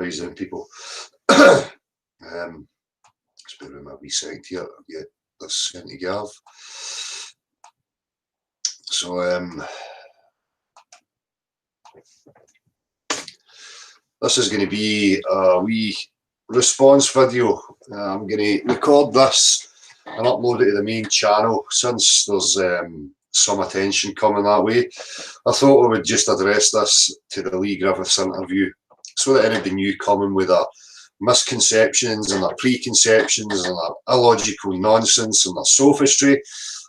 How's them people? Let's bear with my wee second here. I'll get this sent to Gav. So this is going to be a wee response video. I'm going to record this and upload it to the main channel since there's some attention coming that way. I thought I would just address this to the Leigh Griffiths interview so that anybody new coming with their misconceptions and their preconceptions and their illogical nonsense and their sophistry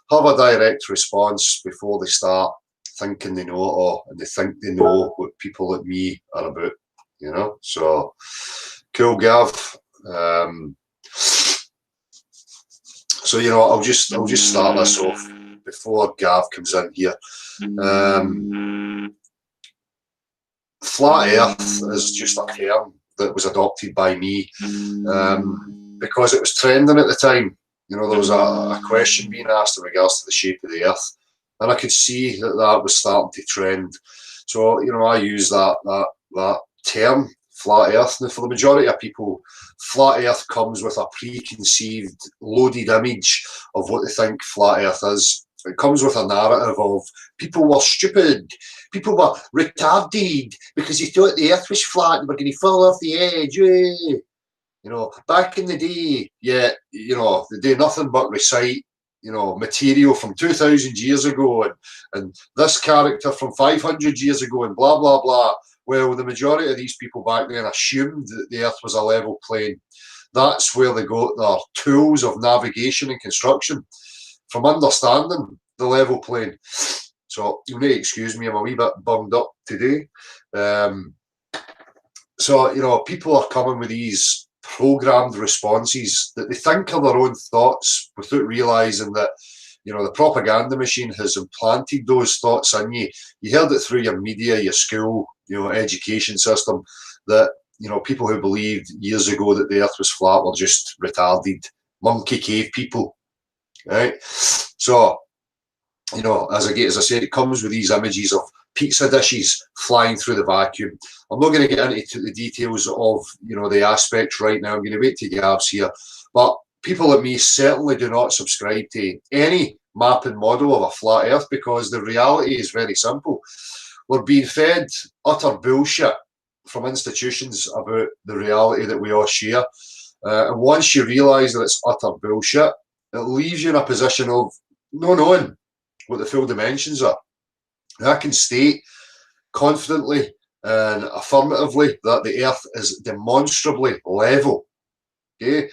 have a direct response before they start thinking they know it all and they think they know what people like me are about, you know. So cool, Gav. So you know, I'll just start this off before Gav comes in here. Flat Earth is just a term that was adopted by me because it was trending at the time. You know, there was a question being asked in regards to the shape of the Earth, and I could see that that was starting to trend. So you know, I use that term, flat Earth. Now, for the majority of people, flat Earth comes with a preconceived, loaded image of what they think flat Earth is. It comes with a narrative of people were stupid, people were retarded because they thought the Earth was flat and we're going to fall off the edge. You know, back in the day, yeah, you know, they do nothing but recite, you know, material from 2,000 years ago and this character from 500 years ago and blah, blah, blah. Well, the majority of these people back then assumed that the Earth was a level plane. That's where they got their tools of navigation and construction, from understanding the level plane. So you'll need to excuse me, I'm a wee bit bummed up today. So, you know, people are coming with these programmed responses that they think are their own thoughts without realising that, you know, the propaganda machine has implanted those thoughts in you. You heard it through your media, your school, you know, education system, that, you know, people who believed years ago that the Earth was flat were just retarded monkey cave people, right? So, you know, as I said, it comes with these images of pizza dishes flying through the vacuum. I'm not going to get into the details of, you know, the aspects right now. I'm going to wait till Gav's here. But people like me certainly do not subscribe to any mapping model of a flat Earth because the reality is very simple. We're being fed utter bullshit from institutions about the reality that we all share. And once you realise that it's utter bullshit, it leaves you in a position of not knowing what the full dimensions are. And I can state confidently and affirmatively that the Earth is demonstrably level. Okay,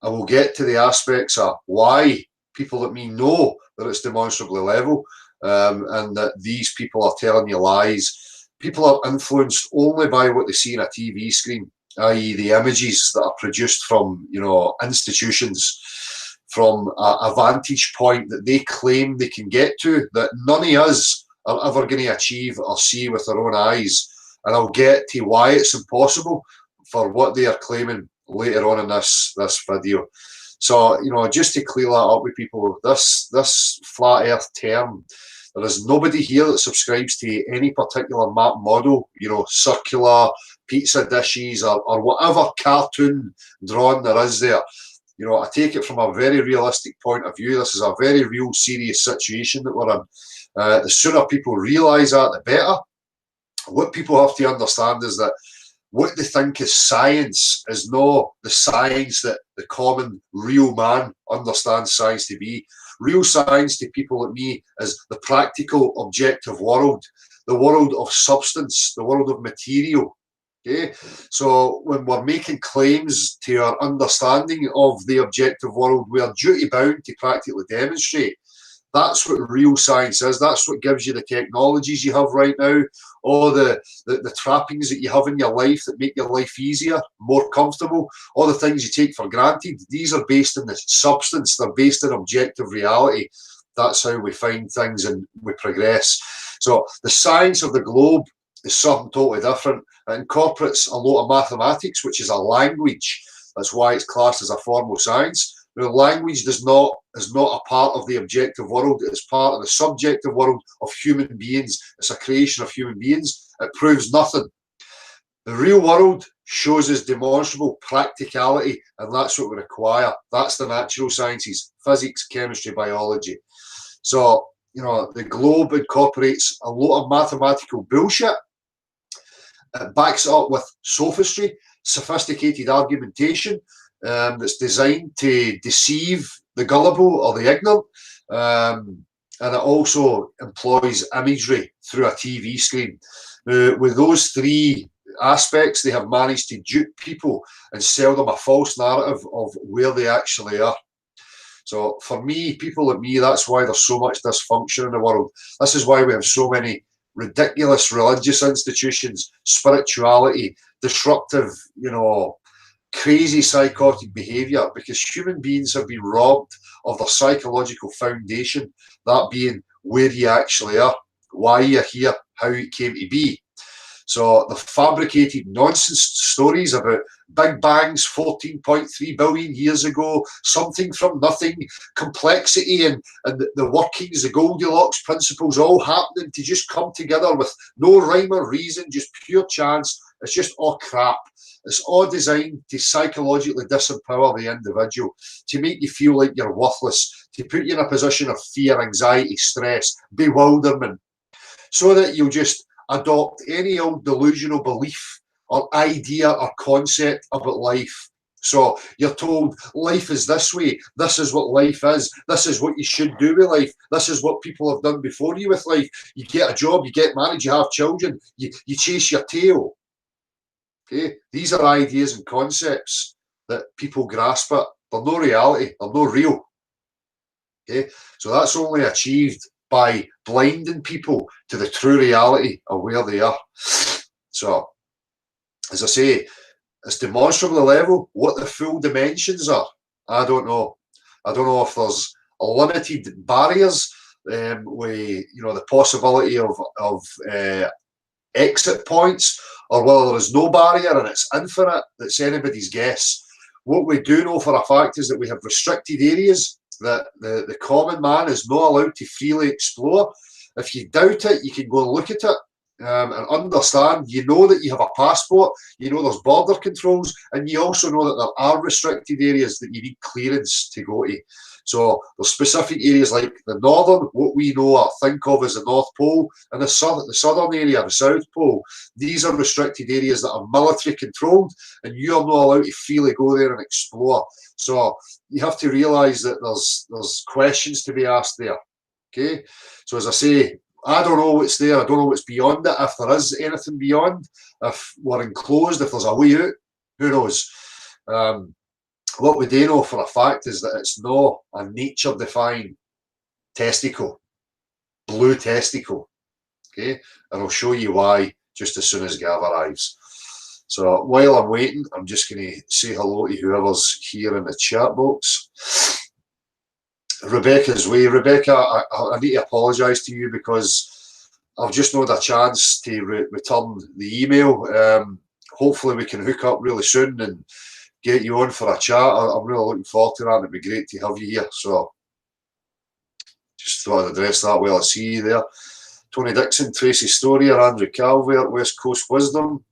I will get to the aspects of why people like me know that it's demonstrably level, and that these people are telling you lies. People are influenced only by what they see on a TV screen, i.e. the images that are produced from, you know, institutions, from a vantage point that they claim they can get to, that none of us are ever going to achieve or see with our own eyes. And I'll get to why it's impossible for what they are claiming later on in this video. So, you know, just to clear that up with people, this flat Earth term, there is nobody here that subscribes to any particular map model, you know, circular, pizza dishes, or whatever cartoon drawing there is there. You know, I take it from a very realistic point of view. This is a very real, serious situation that we're in. The sooner people realise that, the better. What people have to understand is that what they think is science is not the science that the common real man understands science to be. Real science to people like me is the practical, objective world, the world of substance, the world of material. Okay, so when we're making claims to our understanding of the objective world, we are duty bound to practically demonstrate. That's what real science is. That's what gives you the technologies you have right now, all the trappings that you have in your life that make your life easier, more comfortable, all the things you take for granted. These are based in the substance. They're based in objective reality. That's how we find things and we progress. So the science of the globe is something totally different. It incorporates a lot of mathematics, which is a language. That's why it's classed as a formal science. The language is not a part of the objective world. It's part of the subjective world of human beings. It's a creation of human beings. It proves nothing. The real world shows us demonstrable practicality, and that's what we require. That's the natural sciences: physics, chemistry, biology. So, you know, the globe incorporates a lot of mathematical bullshit. It backs it up with sophistry, sophisticated argumentation, that's designed to deceive the gullible or the ignorant. And it also employs imagery through a TV screen. With those three aspects, they have managed to dupe people and sell them a false narrative of where they actually are. So for me, people like me, that's why there's so much dysfunction in the world. This is why we have so many ridiculous religious institutions, spirituality, disruptive, you know, crazy psychotic behaviour, because human beings have been robbed of their psychological foundation, that being where you actually are, why you're here, how it came to be. So the fabricated nonsense stories about Big Bangs 14.3 billion years ago, something from nothing, complexity and the workings, the Goldilocks principles all happening to just come together with no rhyme or reason, just pure chance. It's just all crap. It's all designed to psychologically disempower the individual, to make you feel like you're worthless, to put you in a position of fear, anxiety, stress, bewilderment, so that you'll just adopt any old delusional belief or idea or concept about life. So you're told life is this way, this is what life is, this is what you should do with life, this is what people have done before you with life. You get a job, you get married, you have children, you chase your tail. Okay, these are ideas and concepts that people grasp at. They're no reality, they're no real. Okay, so that's only achieved by blinding people to the true reality of where they are. So, as I say, it's demonstrable level. What the full dimensions are, I don't know. I don't know if there's limited barriers with, you know, the possibility of exit points, or whether there is no barrier and it's infinite. That's anybody's guess. What we do know for a fact is that we have restricted areas that the common man is not allowed to freely explore. If you doubt it, you can go and look at it and understand. You know that you have a passport, you know there's border controls, and you also know that there are restricted areas that you need clearance to go to. So there's specific areas like the northern, what we know or think of as the North Pole, and the southern area, the South Pole. These are restricted areas that are military controlled, and you are not allowed to freely go there and explore. So you have to realise that there's questions to be asked there. Okay, so as I say, I don't know what's there. I don't know what's beyond it. If there is anything beyond, if we're enclosed, if there's a way out, who knows? What we do know for a fact is that it's not a nature-defined testicle, blue testicle. Okay, and I'll show you why just as soon as Gav arrives. So while I'm waiting, I'm just going to say hello to whoever's here in the chat box. Rebecca's way. Rebecca, I need to apologise to you because I've just not had a chance to return the email. Hopefully we can hook up really soon and get you on for a chat. I'm really looking forward to that. It'd be great to have you here. So just thought I'd address that while I see you there. Tony Dixon, Tracy Story, Andrew Calvert, West Coast Wisdom.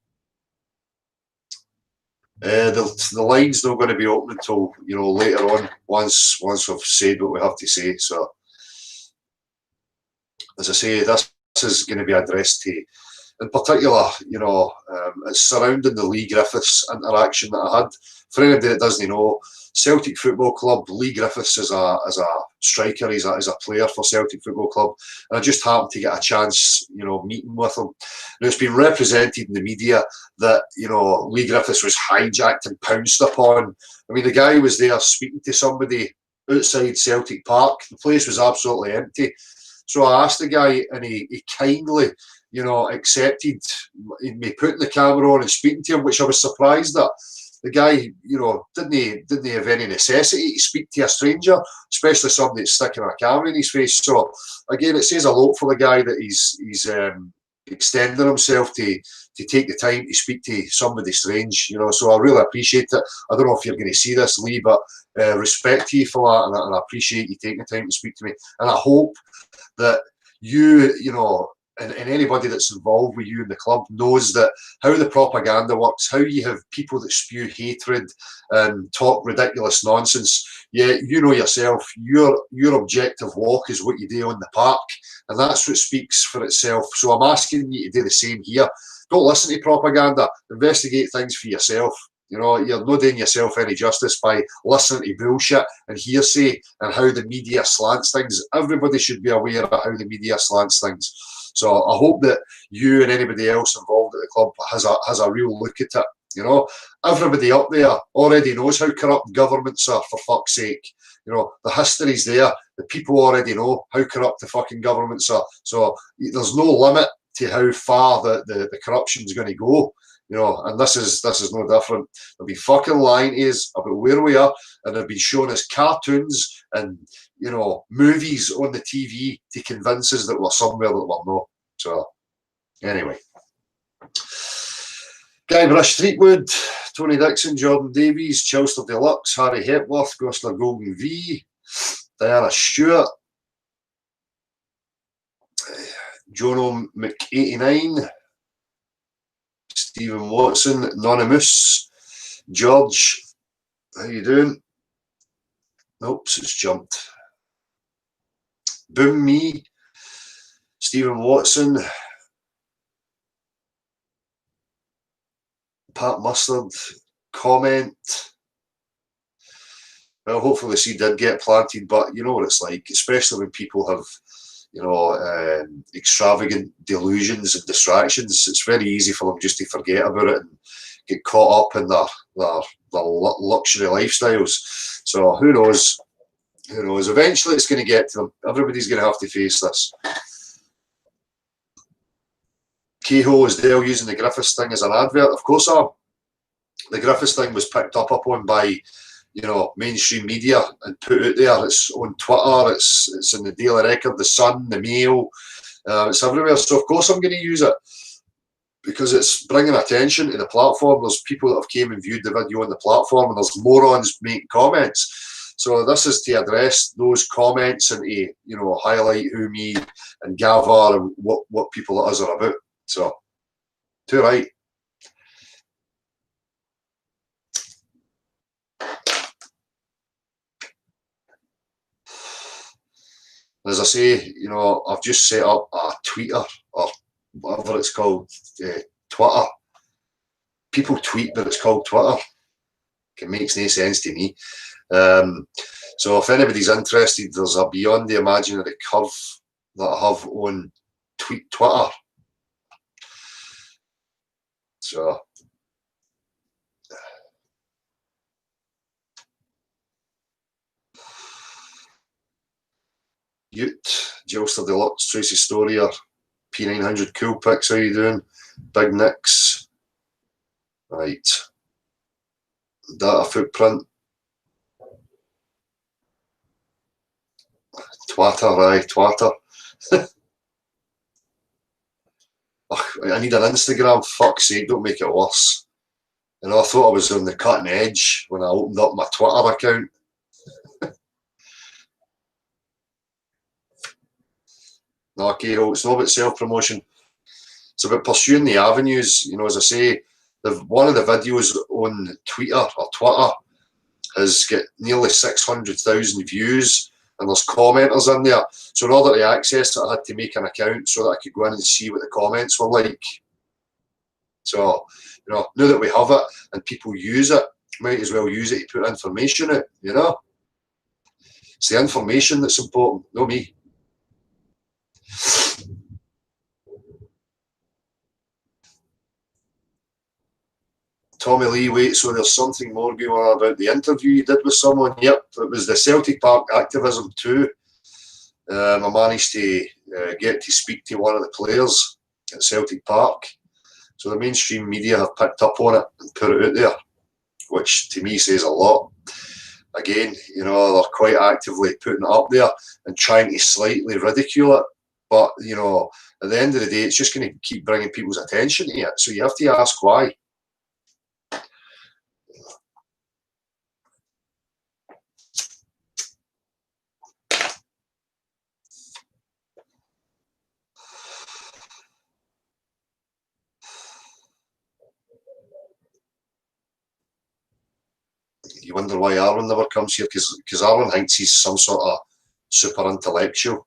The line's not going to be open until, you know, later on, once we've said what we have to say. So as I say, this is going to be addressed to, in particular, you know, it's surrounding the Leigh Griffiths interaction that I had. For anybody that doesn't know, Celtic Football Club, Leigh Griffiths is a striker, he's a player for Celtic Football Club, and I just happened to get a chance, you know, meeting with him. Now, it's been represented in the media that, you know, Leigh Griffiths was hijacked and pounced upon. I mean, the guy was there speaking to somebody outside Celtic Park. The place was absolutely empty. So I asked the guy, and he kindly, you know, accepted me putting the camera on and speaking to him, which I was surprised at. The guy, you know, didn't have any necessity to speak to a stranger, especially somebody that's sticking a camera in his face. So again, it says a lot for the guy that he's extending himself to take the time to speak to somebody strange, you know. So I really appreciate it. I don't know if you're going to see this, Leigh, but respect to you for that, and I appreciate you taking the time to speak to me. And I hope that you know, and anybody that's involved with you in the club knows that how the propaganda works, how you have people that spew hatred and talk ridiculous nonsense. Yeah, you know yourself, your objective walk is what you do on the park, and that's what speaks for itself. So I'm asking you to do the same here. Don't listen to propaganda. Investigate things for yourself. You know, you're not doing yourself any justice by listening to bullshit and hearsay and how the media slants things. Everybody should be aware of how the media slants things. So I hope that you and anybody else involved at the club has a real look at it. You know, everybody up there already knows how corrupt governments are, for fuck's sake. You know, the history's there. The people already know how corrupt the fucking governments are. So there's no limit to how far the corruption's going to go. You know, and this is no different. They'll be fucking lying to us about where we are, and they've been showing us cartoons and, you know, movies on the TV to convince us that we're somewhere that we're not. So, anyway. Guybrush Threepwood, Tony Dixon, Jordan Davies, Chelster Deluxe, Harry Hepworth, Gosler Golden V, Diana Stewart, Jono Mc89, Stephen Watson, Anonymous, George, how you doing? Oops, it's jumped. Boom Me, Stephen Watson, Pat Mustard, comment. Well, hopefully the seed did get planted, but you know what it's like, especially when people have, you know, extravagant delusions and distractions. It's very easy for them just to forget about it and get caught up in their luxury lifestyles. So who knows? Who knows? Eventually it's going to get to them. Everybody's going to have to face this. Kehoe is Dale using the Griffiths thing as an advert? Of course I am. The Griffiths thing was picked up upon by, you know, mainstream media and put out there. It's on Twitter, it's in the Daily Record, the Sun, the Mail, it's everywhere. So of course I'm going to use it because it's bringing attention to the platform. There's people that have came and viewed the video on the platform, and there's morons making comments. So this is to address those comments and to, you know, highlight who me and Gavar and what people like us are about. So, too right. As I say, you know, I've just set up a tweeter, or whatever it's called, Twitter. People tweet, but it's called Twitter. It makes no sense to me. So if anybody's interested, there's a Beyond the Imaginary Curve that I have on Twitter. So Ute, Jilster Deluxe, Tracy Storier, P900 Cool Pics, how you doing? Big Nicks. Right. Data footprint. Twatter, aye, Twatter. I need an Instagram, fuck's sake, don't make it worse. You know, I thought I was on the cutting edge when I opened up my Twitter account. No, okay, it's not about self-promotion. It's about pursuing the avenues. You know, as I say, one of the videos on Twitter has got nearly 600,000 views, and there's commenters in there. So in order to access it, I had to make an account so that I could go in and see what the comments were like. So, you know, now that we have it and people use it, might as well use it to put information out, you know? It's the information that's important, not me. Tommy Leigh, wait, so there's something more going on about the interview you did with someone? Yep, it was the Celtic Park activism too. I managed to get to speak to one of the players at Celtic Park. So the mainstream media have picked up on it and put it out there, which to me says a lot. Again, you know, they're quite actively putting it up there and trying to slightly ridicule it. But, you know, at the end of the day, it's just going to keep bringing people's attention to it. So you have to ask why. you wonder why Arwen never comes here? Because Arwen thinks he's some sort of super intellectual.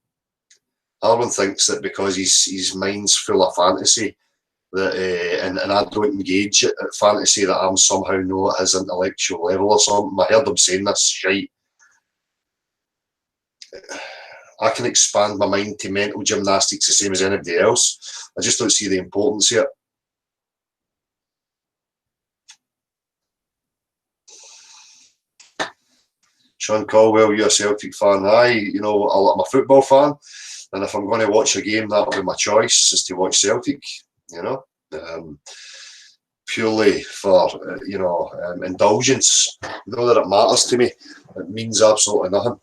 Arwen thinks that because his mind's full of fantasy, that and I don't engage at fantasy, that I'm somehow not at his intellectual level or something. I heard him saying this shite. I can expand my mind to mental gymnastics the same as anybody else. I just don't see the importance here. Sean Caldwell, you're a Celtic fan. I'm a football fan, and if I'm going to watch a game, that'll be my choice, is to watch Celtic, purely for, indulgence. Not that it matters to me. It means absolutely nothing.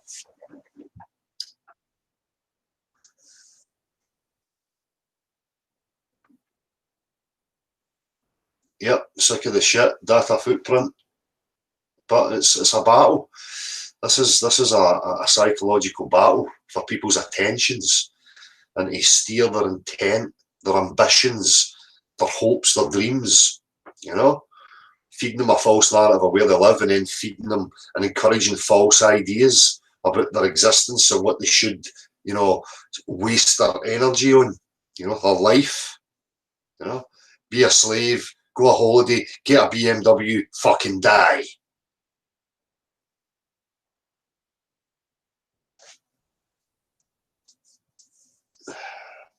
Yep, sick of the shit, data footprint. But it's a battle. This is a psychological battle for people's attentions, and to steer their intent, their ambitions, their hopes, their dreams, feeding them a false narrative of where they live, and then feeding them and encouraging false ideas about their existence and what they should, waste their energy on, their life, be a slave, go on holiday, get a BMW, fucking die.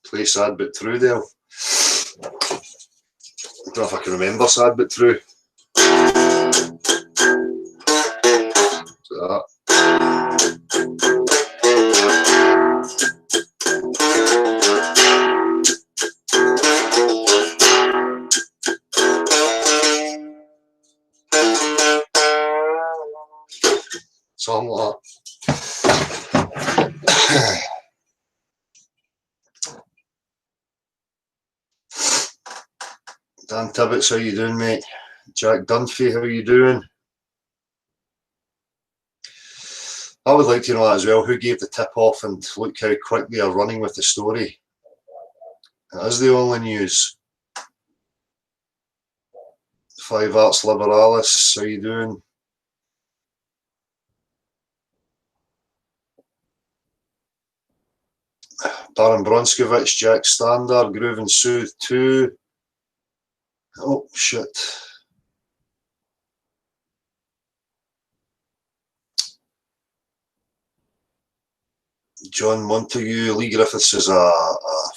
Play Sad But True there. I don't know if I can remember Sad But True. So something like that. Dan Tibbetts, how you doing, mate? Jack Dunphy, how you doing? I would like to know that as well. Who gave the tip off, and look how quick they are running with the story. That is the only news. Five Arts Liberalis, how you doing? Darren Bronskevich, Jack Standard, Groove and Soothe 2. Oh, shit. John Montague, Leigh Griffiths is a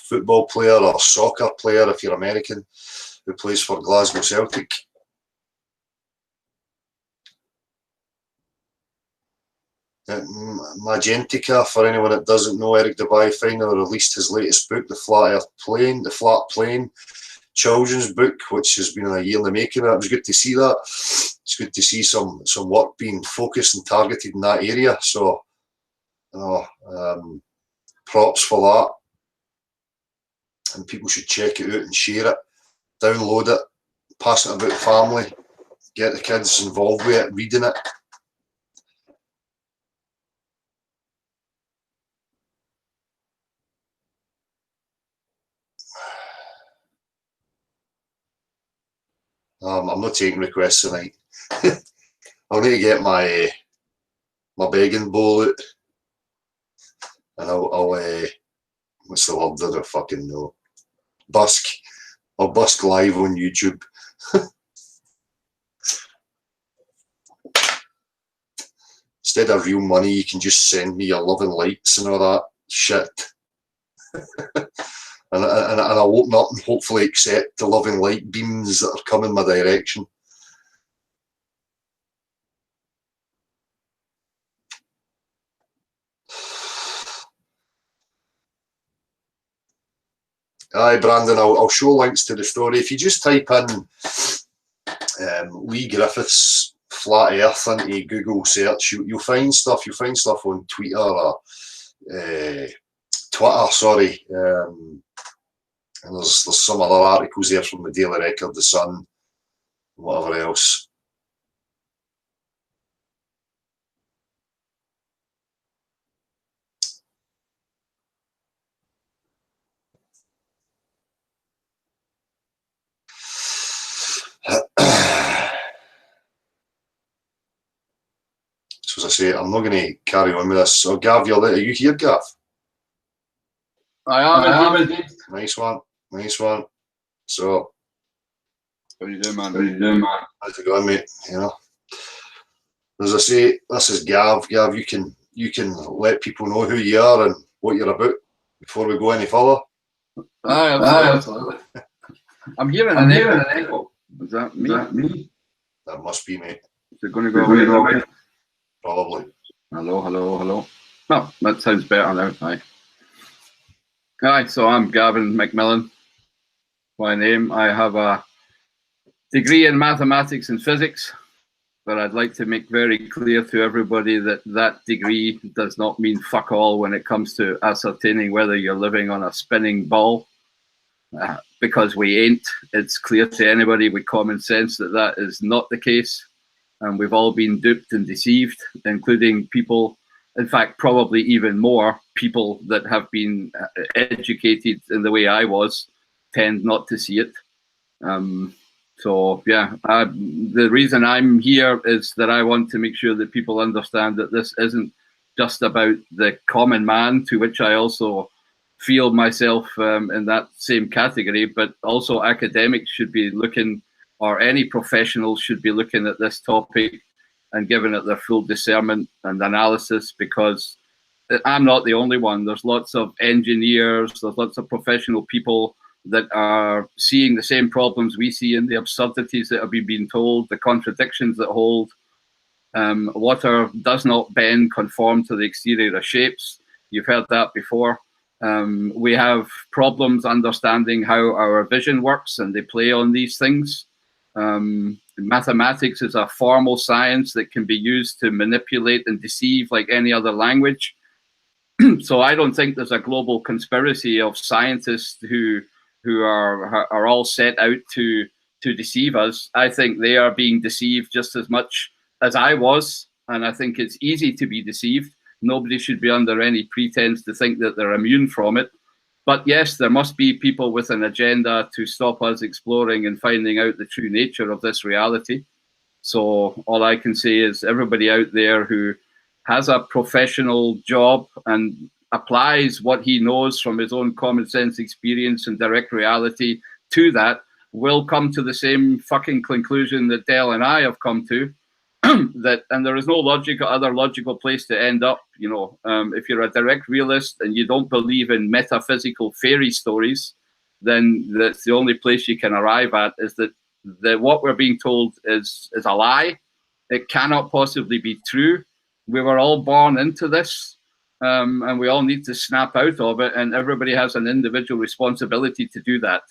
football player or soccer player, if you're American, who plays for Glasgow Celtic. Magentica, for anyone that doesn't know, Eric Dubai finally released his latest book, The Flat Plane children's book, which has been a year in the making. It was good to see that. It's good to see some work being focused and targeted in that area. So, props for that. And people should check it out and share it, download it, pass it about family, get the kids involved with it, reading it. I'm not taking requests tonight. I'll need to get my begging bowl out, and I'll what's the word? I don't fucking know. Busk. I'll busk live on YouTube. Instead of real money, you can just send me your love and lights and all that shit. and I'll open up and hopefully accept the love and light beams that are coming my direction. Aye, Brandon, I'll show links to the story. If you just type in Leigh Griffiths Flat Earth into Google search, you'll find stuff. You'll find stuff on Twitter or Twitter, sorry. And there's some other articles there from the Daily Record, the Sun, whatever else. as I say, I'm not going to carry on with this. So, Gav, are you here, Gav? I am indeed. Nice one. So, how you doing, man? How's it going, mate? You know, as I say, this is Gav. Gav, you can let people know who you are and what you're about before we go any further. Absolutely. I'm hearing an echo. Is that me? That must be, mate. Is it going to go away? Probably. Hello. No, that sounds better now. Aye, so I'm Gavin McMillan. My name. I have a degree in mathematics and physics, but I'd like to make very clear to everybody that that degree does not mean fuck all when it comes to ascertaining whether you're living on a spinning ball, because we ain't. It's clear to anybody with common sense that that is not the case, and we've all been duped and deceived, including people, in fact, probably even more people that have been educated in the way I was, tend not to see it. So yeah, the reason I'm here is that I want to make sure that people understand that this isn't just about the common man, to which I also feel myself in that same category, but also academics should be looking, or any professionals should be looking at this topic and giving it their full discernment and analysis, because I'm not the only one. There's lots of engineers, there's lots of professional people that are seeing the same problems we see, and the absurdities that have been being told, the contradictions that hold. Water does not bend, conform to the exterior of shapes. You've heard that before. We have problems understanding how our vision works, and they play on these things. Mathematics is a formal science that can be used to manipulate and deceive like any other language. So I don't think there's a global conspiracy of scientists who are all set out to deceive us. I think they are being deceived just as much as I was, and I think it's easy to be deceived. Nobody should be under any pretense to think that they're immune from it. But yes, there must be people with an agenda to stop us exploring and finding out the true nature of this reality. So all I can say is everybody out there who has a professional job and applies what he knows from his own common sense experience and direct reality to that will come to the same fucking conclusion that Dell and I have come to. That, and there is no other logical place to end up. You know, if you're a direct realist and you don't believe in metaphysical fairy stories, then that's the only place you can arrive at, is that what we're being told is a lie. It cannot possibly be true. We were all born into this, and we all need to snap out of it, and everybody has an individual responsibility to do that.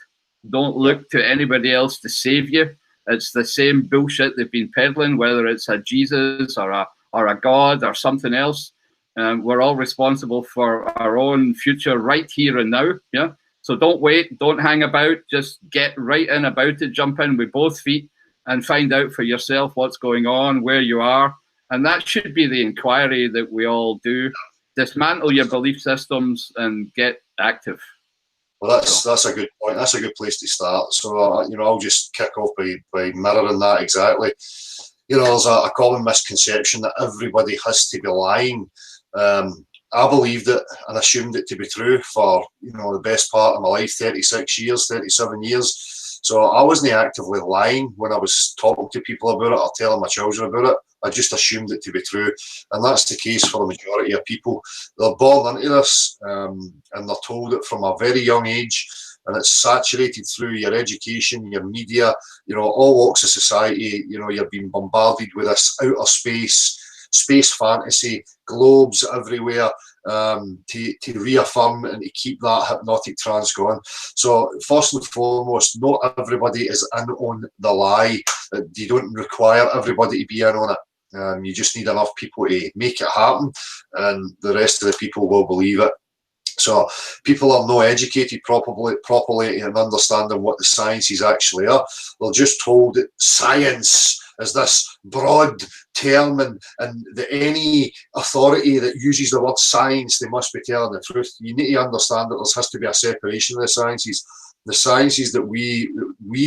Don't look to anybody else to save you. It's the same bullshit they've been peddling, whether it's a Jesus or a God or something else. We're all responsible for our own future right here and now. Yeah. So don't wait, don't hang about, just get right in about it, jump in with both feet and find out for yourself what's going on, where you are. And that should be the inquiry that we all do. Dismantle your belief systems and get active. Well, that's a good point. That's a good place to start. So, you know, I'll just kick off by mirroring that exactly. You know, there's a common misconception that everybody has to be lying. I believed it and assumed it to be true for, you know, the best part of my life, 36 years, 37 years. So I wasn't actively lying when I was talking to people about it or telling my children about it. I just assumed it to be true. And that's the case for the majority of people. They're born into this, and they're told it from a very young age, and it's saturated through your education, your media, you know, all walks of society. You know, you're being bombarded with this outer space fantasy, globes everywhere, to reaffirm and to keep that hypnotic trance going. So first and foremost, not everybody is in on the lie. You don't require everybody to be in on it. You just need enough people to make it happen, and the rest of the people will believe it. So people are not educated properly in understanding what the sciences actually are. They're just told that science is this broad term, and that any authority that uses the word science, they must be telling the truth. You need to understand that there has to be a separation of the sciences. the sciences that we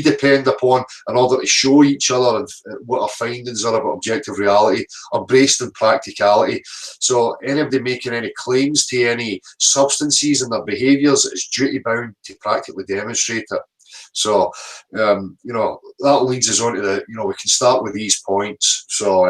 depend upon in order to show each other and what our findings are about objective reality are based in practicality. So anybody making any claims to any substances in their behaviours is duty bound to practically demonstrate it. So, you know, that leads us on to the, you know, we can start with these points. So,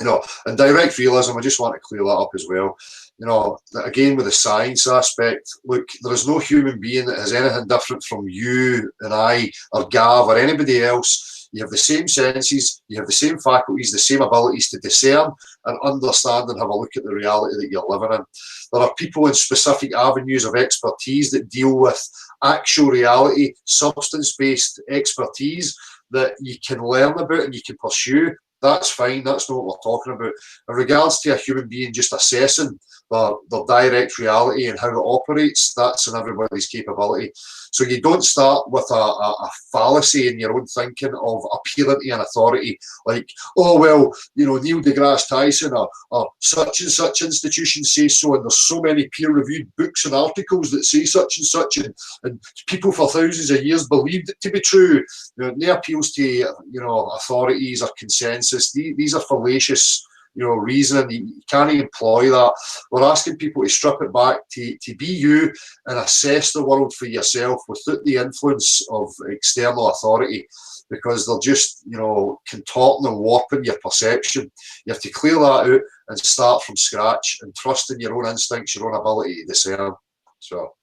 you know, and direct realism, I just want to clear that up as well. You know, again, with the science aspect, look, there is no human being that has anything different from you and I or Gav or anybody else. You have the same senses, you have the same faculties, the same abilities to discern and understand and have a look at the reality that you're living in. There are people in specific avenues of expertise that deal with actual reality, substance-based expertise that you can learn about and you can pursue. That's fine, that's not what we're talking about. In regards to a human being just assessing their direct reality and how it operates, that's in everybody's capability. So you don't start with a fallacy in your own thinking of appealing to an authority, like, oh, well, you know, Neil deGrasse Tyson or such and such institution says so, and there's so many peer-reviewed books and articles that say such and such, and people for thousands of years believed it to be true. You know, no appeals to, you know, authorities or consensus. These are fallacious, you know, reasoning. You can't employ that. We're asking people to strip it back to be you and assess the world for yourself without the influence of external authority, because they're just, you know, contorting and warping your perception. You have to clear that out and start from scratch and trust in your own instincts, your own ability to discern. So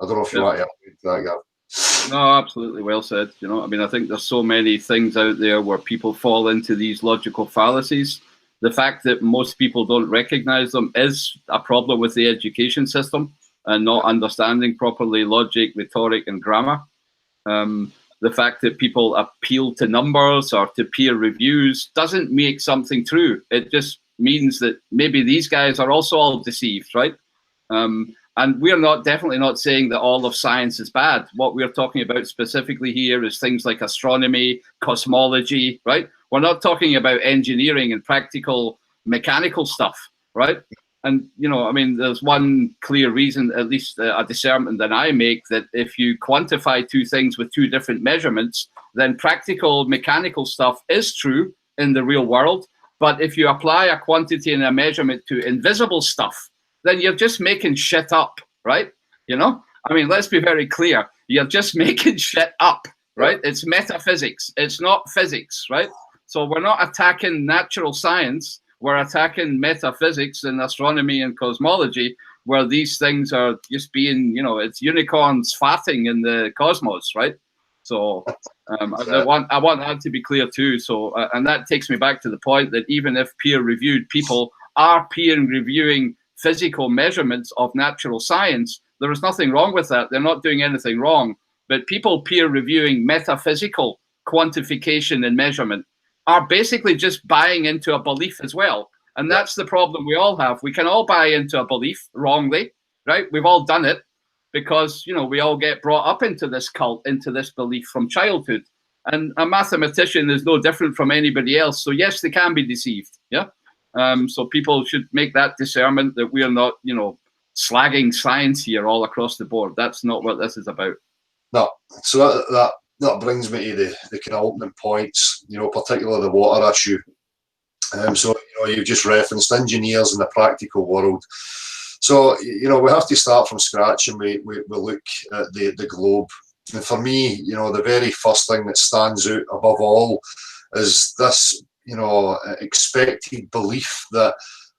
I don't know if you want to add to that, Gav. No, absolutely well said. You know, I mean, I think there's so many things out there where people fall into these logical fallacies. The fact that most people don't recognize them is a problem with the education system and not understanding properly logic, rhetoric, and grammar. The fact that people appeal to numbers or to peer reviews doesn't make something true. It just means that maybe these guys are also all deceived, right? And we're definitely not saying that all of science is bad. What we're talking about specifically here is things like astronomy, cosmology, right? We're not talking about engineering and practical mechanical stuff, right? And, you know, I mean, there's one clear reason, at least a discernment that I make, that if you quantify two things with two different measurements, then practical mechanical stuff is true in the real world. But if you apply a quantity and a measurement to invisible stuff, then you're just making shit up, right? You know, I mean, let's be very clear. You're just making shit up, right? It's metaphysics. It's not physics, right? So we're not attacking natural science. We're attacking metaphysics and astronomy and cosmology, where these things are just being, you know, it's unicorns farting in the cosmos, right? So I want that to be clear too. So, and that takes me back to the point that even if peer-reviewed people are peer-reviewing physical measurements of natural science, there is nothing wrong with that. They're not doing anything wrong. But people peer-reviewing metaphysical quantification and measurement are basically just buying into a belief as well. And that's the problem we all have. We can all buy into a belief wrongly, right? We've all done it because, you know, we all get brought up into this cult, into this belief from childhood. And a mathematician is no different from anybody else. So yes, they can be deceived, yeah? So people should make that discernment that we are not, you know, slagging science here all across the board. That's not what this is about. No, so that brings me to the kind of opening points, you know, particularly the water issue. So, you know, you've just referenced engineers in the practical world. So, you know, we have to start from scratch and we look at the globe. And for me, you know, the very first thing that stands out above all is this, you know, expected belief that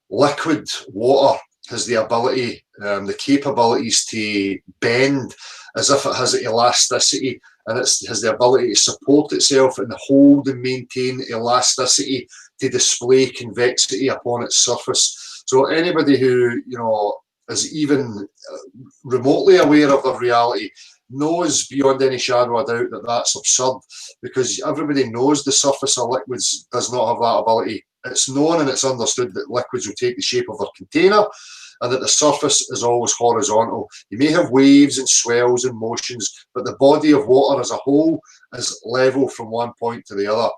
liquid water has the ability, the capabilities to bend as if it has elasticity, and it has the ability to support itself and hold and maintain elasticity to display convexity upon its surface. So anybody who, you know, is even remotely aware of the reality knows beyond any shadow of doubt that that's absurd, because everybody knows the surface of liquids does not have that ability. It's known and it's understood that liquids will take the shape of their container and that the surface is always horizontal. You may have waves and swells and motions, but the body of water as a whole is level from one point to the other.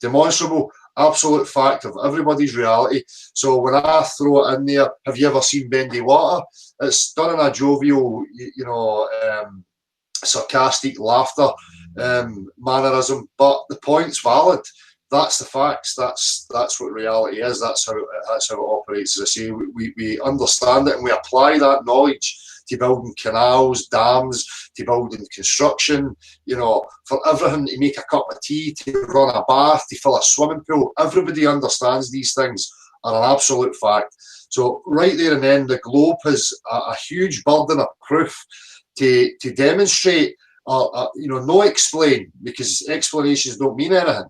Demonstrable, absolute fact of everybody's reality. So when I throw it in there, have you ever seen bendy water? It's done in a jovial, you know, sarcastic laughter mannerism, but the point's valid. That's the facts. That's what reality is. That's how it operates. As I say, we understand it and we apply that knowledge to building canals, dams, to building construction, you know, for everything, to make a cup of tea, to run a bath, to fill a swimming pool. Everybody understands these things are an absolute fact. So right there and then, the globe has a huge burden of proof to demonstrate, you know, no explain, because explanations don't mean anything.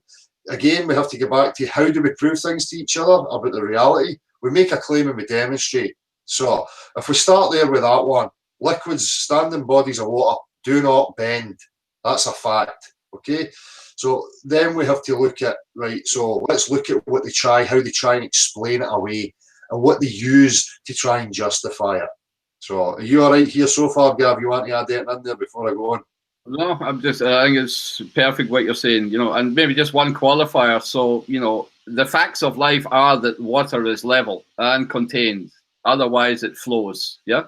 Again, we have to get back to how do we prove things to each other about the reality. We make a claim and we demonstrate. So if we start there with that one, liquids, standing bodies of water, do not bend. That's a fact. Okay. So then we have to look at, right, so let's look at what they try, how they try and explain it away, and what they use to try and justify it. So are you all right here so far, Gav? You want to add anything in there before I go on? No, I think it's perfect what you're saying, you know, and maybe just one qualifier. So, you know, the facts of life are that water is level and contained. Otherwise, it flows. Yeah.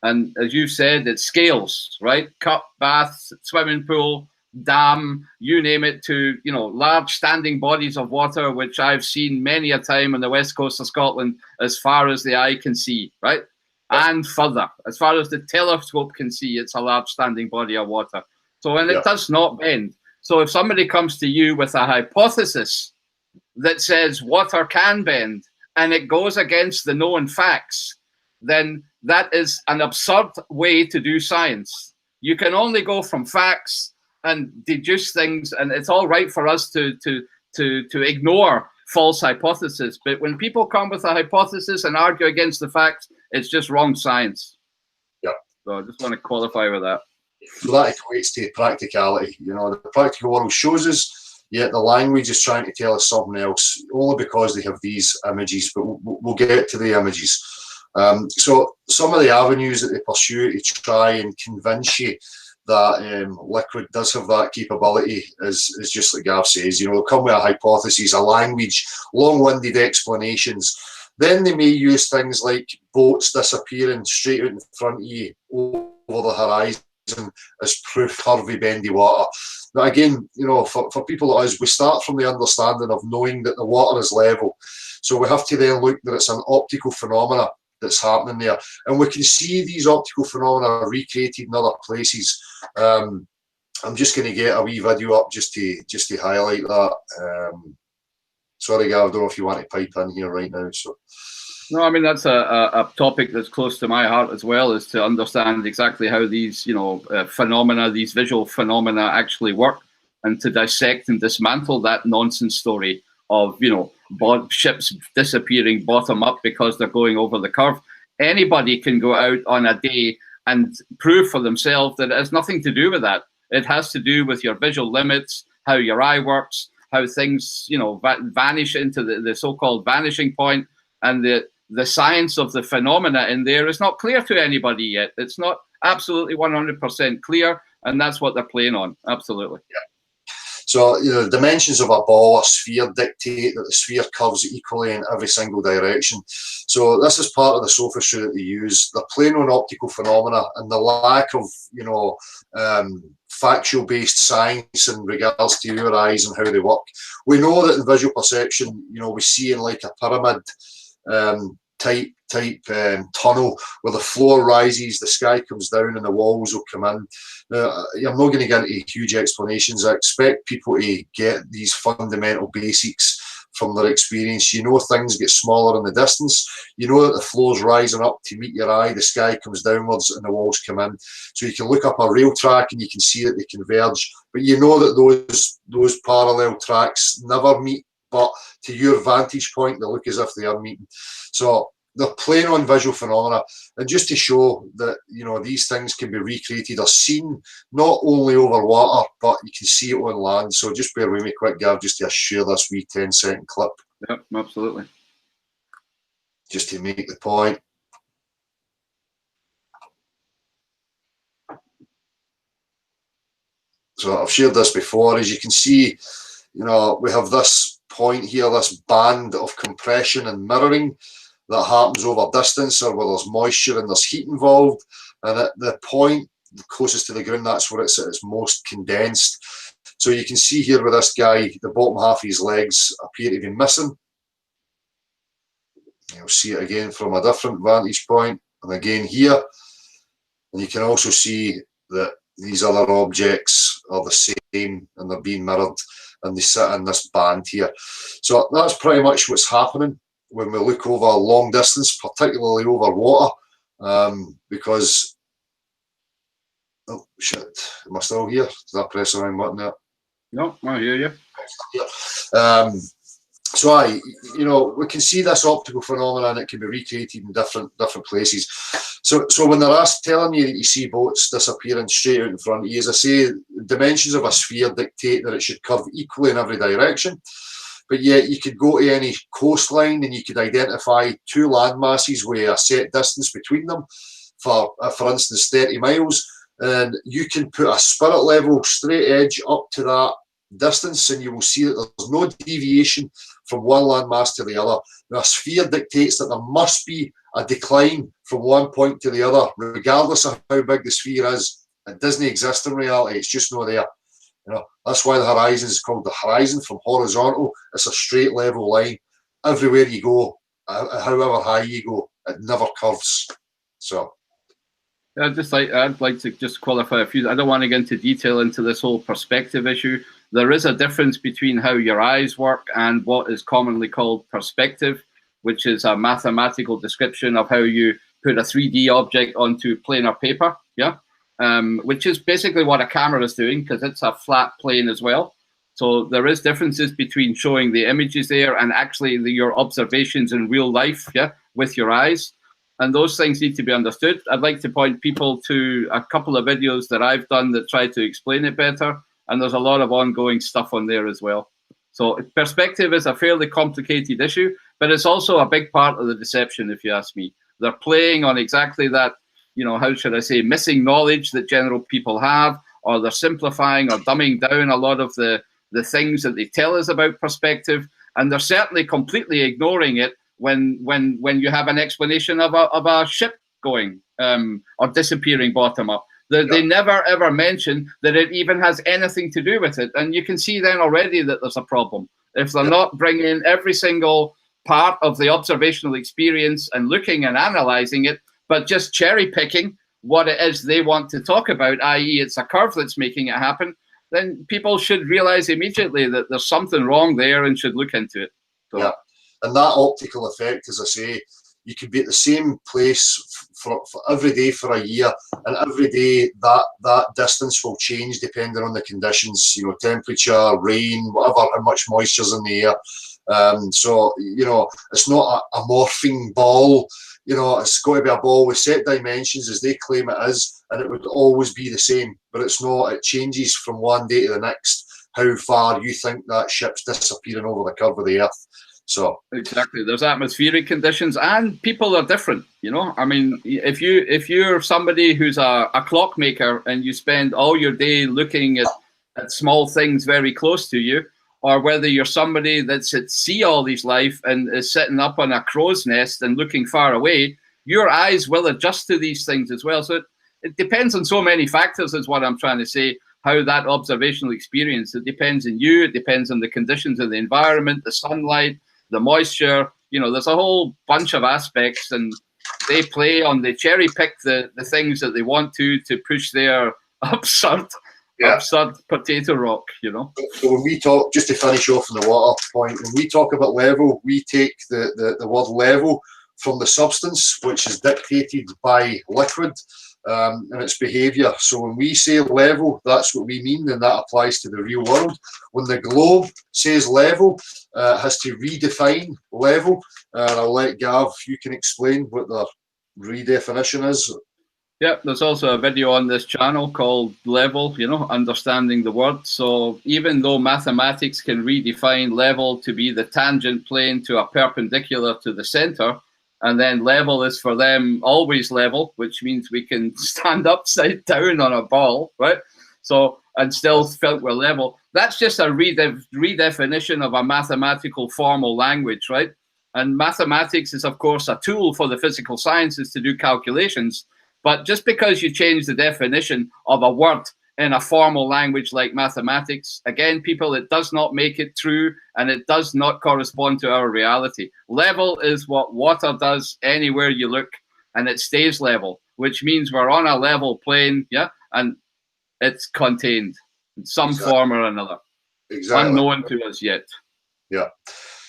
And as you said, it scales, right? Cup, bath, swimming pool, dam, you name it, to, you know, large standing bodies of water, which I've seen many a time on the west coast of Scotland, as far as the eye can see, right? And further, as far as the telescope can see, it's a large standing body of water. So, and it does not bend. So if somebody comes to you with a hypothesis that says water can bend and it goes against the known facts, then that is an absurd way to do science. You can only go from facts and deduce things, and it's all right for us to ignore false hypotheses. But when people come with a hypothesis and argue against the facts, it's just wrong science. Yeah. So I just want to qualify with that. So that equates to practicality. You know, the practical world shows us, yet the language is trying to tell us something else, only because they have these images. But we'll get to the images. So some of the avenues that they pursue to try and convince you that liquid does have that capability is just like Gav says. You know, they'll come with a hypothesis, a language, long-winded explanations. Then they may use things like boats disappearing straight out in front of you over the horizon as proof, curvy, bendy water. Now again, you know, for people like us, we start from the understanding of knowing that the water is level. So we have to then look that it's an optical phenomena that's happening there. And we can see these optical phenomena recreated in other places. I'm just going to get a wee video up just to highlight that. Sorry, Gav, I don't know if you want to pipe in here right now. So. No, I mean, that's a topic that's close to my heart as well, is to understand exactly how these, you know, phenomena, these visual phenomena actually work, and to dissect and dismantle that nonsense story of, you know, ships disappearing bottom up because they're going over the curve. Anybody can go out on a day and prove for themselves that it has nothing to do with that. It has to do with your visual limits, how your eye works, how things, you know, vanish into the so-called vanishing point, and the science of the phenomena in there is not clear to anybody yet. It's not absolutely 100% clear, and that's what they're playing on. Absolutely. Yeah. So, you know, the dimensions of a ball or sphere dictate that the sphere curves equally in every single direction. So this is part of the sophistry that they use. They're playing on optical phenomena, and the lack of, you know, factual-based science in regards to your eyes and how they work. We know that in visual perception, you know, we see in like a pyramid type tunnel where the floor rises, the sky comes down, and the walls will come in. Now, I'm not going to get into huge explanations. I expect people to get these fundamental basics from their experience. You know, things get smaller in the distance. You know that the floor's rising up to meet your eye, the sky comes downwards, and the walls come in. So you can look up a rail track and you can see that they converge. But you know that those parallel tracks never meet, but to your vantage point, they look as if they are meeting. So they're playing on visual phenomena, and just to show that, you know, these things can be recreated or seen not only over water, but you can see it on land. So just bear with me quick, Gav, just to share this wee 10-second clip. Yep, absolutely. Just to make the point. So I've shared this before. As you can see, you know, we have this point here, this band of compression and mirroring that happens over distance or where there's moisture and there's heat involved. And at the point closest to the ground, that's where it's most condensed. So you can see here with this guy, the bottom half of his legs appear to be missing. You'll see it again from a different vantage point, and again here. And you can also see that these other objects are the same and they're being mirrored, and they sit in this band here. So that's pretty much what's happening when we look over long distance, particularly over water, because, oh shit, am I still here? Did I press the wrong button there? No, I hear you. So we can see this optical phenomenon. It can be recreated in different places. So when they're telling you that you see boats disappearing straight out in front of you, as I say, the dimensions of a sphere dictate that it should curve equally in every direction. But yet you could go to any coastline and you could identify two land masses with a set distance between them, for instance 30 miles, and you can put a spirit level straight edge up to that distance, and you will see that there's no deviation from one landmass to the other. Now, a sphere dictates that there must be a decline from one point to the other, regardless of how big the sphere is. It doesn't exist in reality. It's just not there. That's why the horizon is called the horizon. From horizontal, it's a straight level line. Everywhere you go, however high you go, it never curves. So I'd like to just qualify a few. I don't want to get into detail into this whole perspective issue. There is a difference between how your eyes work and what is commonly called perspective, which is a mathematical description of how you put a 3D object onto planar paper, which is basically what a camera is doing, because it's a flat plane as well. So there is differences between showing the images there and actually your observations in real life, with your eyes. And those things need to be understood. I'd like to point people to a couple of videos that I've done that try to explain it better. And there's a lot of ongoing stuff on there as well. So perspective is a fairly complicated issue, but it's also a big part of the deception, if you ask me. They're playing on exactly that, how should I say, missing knowledge that general people have, or they're simplifying or dumbing down a lot of the things that they tell us about perspective. And they're certainly completely ignoring it when you have an explanation of a ship going or disappearing bottom up. They never ever mention that it even has anything to do with it, and you can see then already that there's a problem if they're not bringing every single part of the observational experience and looking and analyzing it, but just cherry picking what it is they want to talk about, i.e. it's a curve that's making it happen. Then people should realize immediately that there's something wrong there and should look into it. So, and that optical effect, as I say, you could be at the same place for every day for a year, and every day that distance will change depending on the conditions, temperature, rain, whatever, how much moisture's in the air. So it's not a morphing ball. It's got to be a ball with set dimensions as they claim it is, and it would always be the same, but it's not. It changes from one day to the next how far you think that ship's disappearing over the curve of the Earth. So exactly, there's atmospheric conditions, and people are different. I mean, if you're somebody who's a clockmaker and you spend all your day looking at small things very close to you, or whether you're somebody that's at sea all his life and is sitting up on a crow's nest and looking far away, your eyes will adjust to these things as well. So it depends on so many factors, is what I'm trying to say. How that observational experience, it depends on you, it depends on the conditions of the environment, the sunlight, the moisture, there's a whole bunch of aspects, and they cherry pick the things that they want to push their absurd potato rock, So when we talk, just to finish off on the water point, when we talk about level, we take the word level from the substance, which is dictated by liquid and its behaviour. So when we say level, that's what we mean, and that applies to the real world. When the globe says level, it has to redefine level. And I'll let Gav, you can explain what the redefinition is. Yeah, there's also a video on this channel called Level, understanding the word. So even though mathematics can redefine level to be the tangent plane to a perpendicular to the center, and then level is for them always level, which means we can stand upside down on a ball, right? So, and still felt we're level. That's just a redefinition of a mathematical formal language, right? And mathematics is, of course, a tool for the physical sciences to do calculations. But just because you change the definition of a word in a formal language like mathematics, again, people, it does not make it true, and it does not correspond to our reality. Level is what water does anywhere you look, and it stays level, which means we're on a level plane, yeah, and it's contained in some form or another. Exactly. Unknown to us yet. Yeah.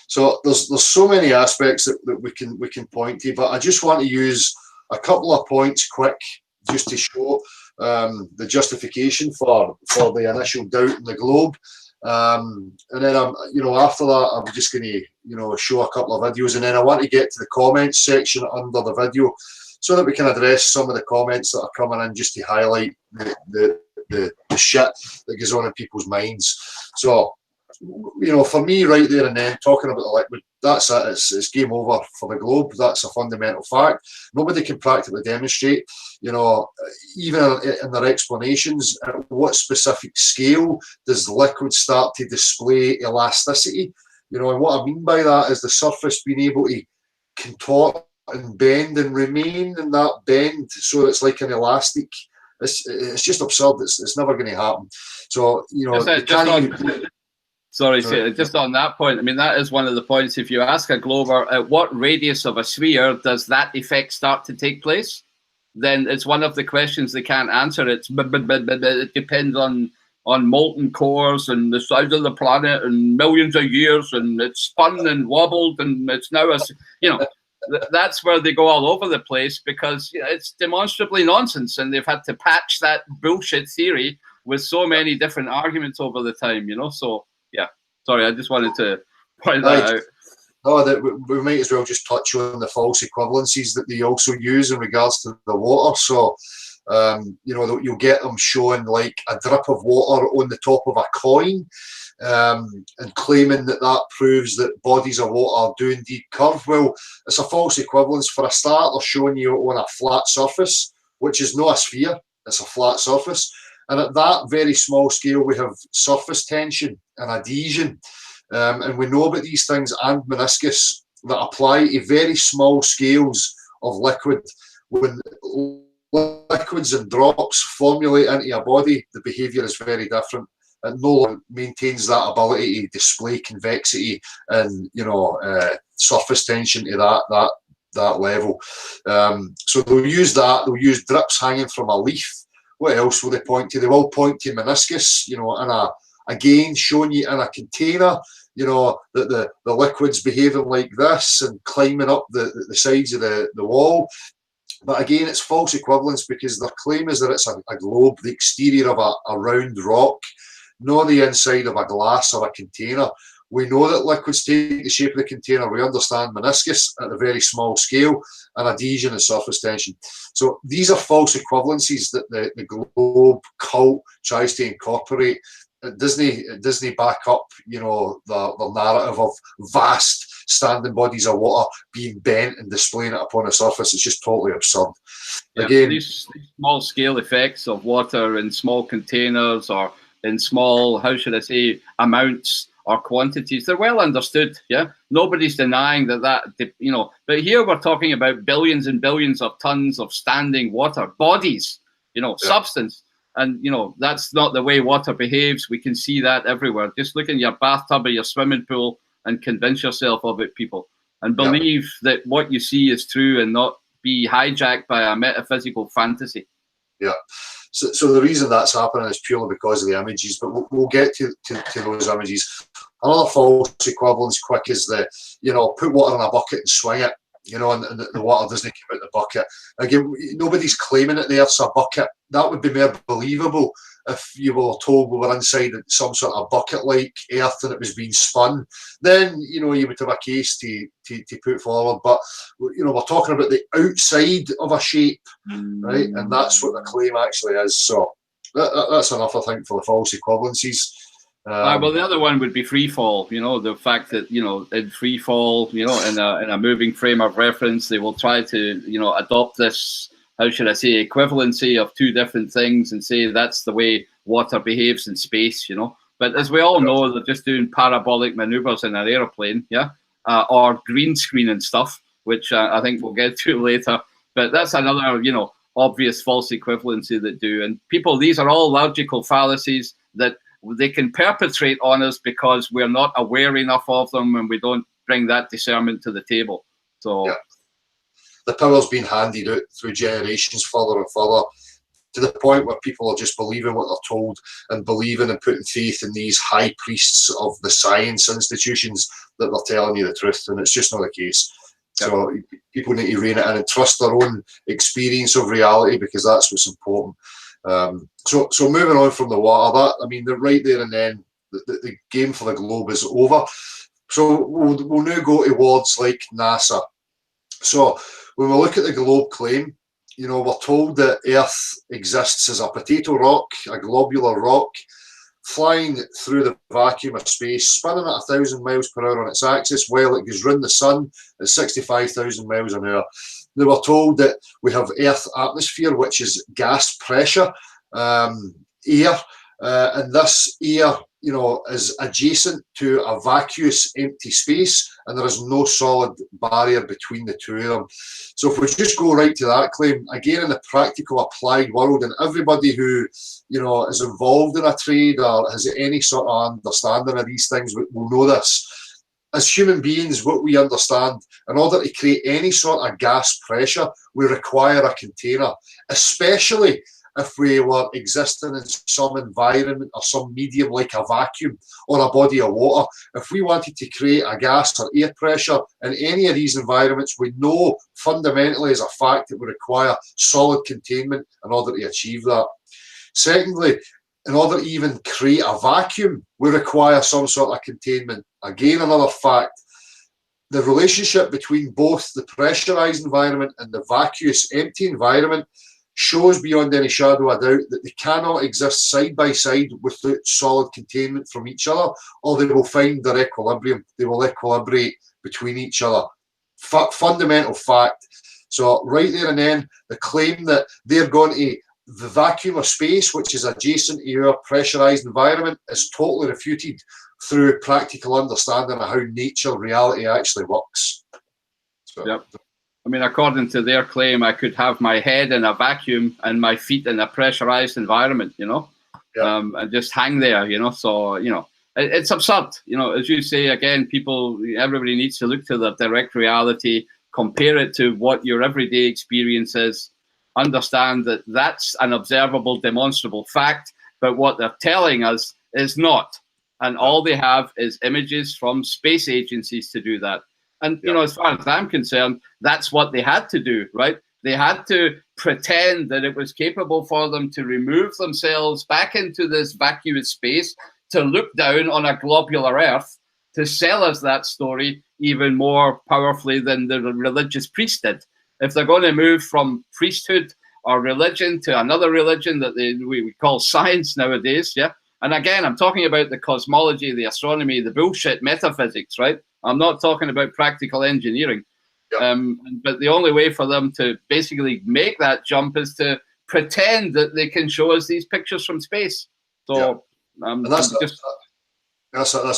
So there's so many aspects that we can point to, but I just want to use a couple of points quick just to show the justification for the initial doubt in the globe, and then after that I'm just going to show a couple of videos, and then I want to get to the comments section under the video so that we can address some of the comments that are coming in, just to highlight the shit that goes on in people's minds. So, for me, right there and then, talking about the liquid, that's it. It's game over for the globe. That's a fundamental fact. Nobody can practically demonstrate, even in their explanations, at what specific scale does the liquid start to display elasticity. And what I mean by that is the surface being able to contort and bend and remain in that bend, so it's like an elastic. It's just absurd. It's never going to happen. So, Sorry, just on that point, I mean, that is one of the points. If you ask a glober at what radius of a sphere does that effect start to take place, then it's one of the questions they can't answer. It depends on molten cores and the size of the planet and millions of years, and it's spun and wobbled, and it's now that's where they go all over the place, because it's demonstrably nonsense, and they've had to patch that bullshit theory with so many different arguments over the time, So, yeah, sorry, I just wanted to point that out. No, that we might as well just touch on the false equivalencies that they also use in regards to the water. So, you'll get them showing like a drip of water on the top of a coin, and claiming that proves that bodies of water do indeed curve. Well, it's a false equivalence. For a start, they're showing you on a flat surface, which is not a sphere, it's a flat surface. And at that very small scale, we have surface tension and adhesion. And we know about these things and meniscus that apply to very small scales of liquid. When liquids and drops formulate into a body, the behaviour is very different. It no longer maintains that ability to display convexity and surface tension to that level. So they'll use that. They'll use drips hanging from a leaf. What else will they point to? They will point to meniscus. Again showing you in a container. That the liquid's behaving like this and climbing up the sides of the wall. But again, it's false equivalence, because their claim is that it's a globe, the exterior of a round rock, not the inside of a glass or a container. We know that liquids take the shape of the container. We understand meniscus at a very small scale, and adhesion and surface tension. So these are false equivalencies that the globe cult tries to incorporate. Disney back up, the narrative of vast standing bodies of water being bent and displaying it upon a surface. It's just totally absurd. Yeah, again, these small scale effects of water in small containers or in small, how should I say, amounts or quantities, they're well understood. Yeah, nobody's denying that. But here we're talking about billions and billions of tons of standing water bodies, substance. And, that's not the way water behaves. We can see that everywhere. Just look in your bathtub or your swimming pool and convince yourself of it, people. And believe that what you see is true and not be hijacked by a metaphysical fantasy. Yeah. So the reason that's happening is purely because of the images, but we'll get to those images. Another false equivalence quick is put water in a bucket and swing it, and the water doesn't come out the bucket. Again, nobody's claiming it there's a bucket. That would be more believable if you were told we were inside some sort of bucket-like earth and it was being spun. Then, you would have a case to put forward. But, we're talking about the outside of a shape, right? And that's what the claim actually is. So that's enough, I think, for the false equivalencies. Well, the other one would be free fall. The fact that in free fall, in a moving frame of reference, they will try to adopt this, how should I say, equivalency of two different things and say that's the way water behaves in space. But as we all know, they're just doing parabolic maneuvers in an airplane, or green screen and stuff, which I think we'll get to later. But that's another obvious false equivalency that do. And people, these are all logical fallacies that they can perpetrate on us because we're not aware enough of them and we don't bring that discernment to the table. So yeah. The power's been handed out through generations further and further, to the point where people are just believing what they're told and believing and putting faith in these high priests of the science institutions that they're telling you the truth, and it's just not the case. So people need to rein it in and trust their own experience of reality, because that's what's important. So moving on from the water, that, I mean, they're right there, and then the game for the globe is over. So we'll now go towards like NASA. So when we look at the globe claim, you know, we're told that Earth exists as a potato rock, a globular rock, flying through the vacuum of space, spinning at 1,000 miles per hour on its axis while it goes round the sun at 65,000 miles an hour. They were told that we have Earth atmosphere, which is gas pressure, air, and this air, you know, is adjacent to a vacuous empty space, and there is no solid barrier between the two of them. So if we just go right to that claim, again, in the practical applied world, and everybody who, you know, is involved in a trade or has any sort of understanding of these things will know this. As human beings, what we understand, in order to create any sort of gas pressure, we require a container, especially if we were existing in some environment or some medium like a vacuum or a body of water. If we wanted to create a gas or air pressure in any of these environments, we know fundamentally as a fact that we require solid containment in order to achieve that. Secondly, in order to even create a vacuum, we require some sort of containment. Again, another fact. The relationship between both the pressurized environment and the vacuous empty environment shows beyond any shadow of doubt that they cannot exist side by side without solid containment from each other, or they will find their equilibrium. They will equilibrate between each other. Fundamental fact. So right there and then, the claim that they're going to the vacuum of space, which is adjacent to your pressurized environment, is totally refuted through practical understanding of how nature, reality actually works. So, yep. I mean, according to their claim, I could have my head in a vacuum and my feet in a pressurized environment, you know, and just hang there, you know. So, you know, it's absurd. You know, as you say, again, everybody needs to look to their direct reality, compare it to what your everyday experience is, understand that that's an observable, demonstrable fact, but what they're telling us is not. And all they have is images from space agencies to do that. And, you know, as far as I'm concerned, that's what they had to do, right? They had to pretend that it was capable for them to remove themselves back into this vacuous space, to look down on a globular Earth, to sell us that story even more powerfully than the religious priest did. If they're going to move from priesthood or religion to another religion that we call science nowadays, yeah? And again, I'm talking about the cosmology, the astronomy, the bullshit metaphysics, right? I'm not talking about practical engineering. But the only way for them to basically make that jump is to pretend that they can show us these pictures from space. So that's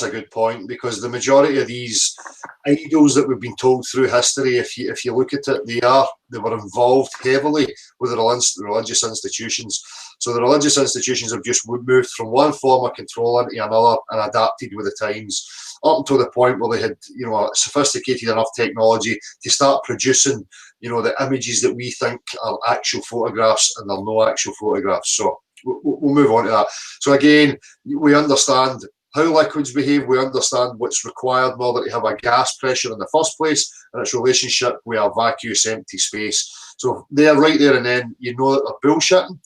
a good point, because the majority of these idols that we've been told through history, if you look at it, they were involved heavily with the religious institutions. So the religious institutions have just moved from one form of control into another and adapted with the times, up until the point where they had, you know, sophisticated enough technology to start producing, you know, the images that we think are actual photographs, and they're no actual photographs. So we'll move on to that. So again, we understand how liquids behave. We understand what's required in order to have a gas pressure in the first place, and its relationship with a vacuous empty space. So they're right there, and then you know that they're bullshitting.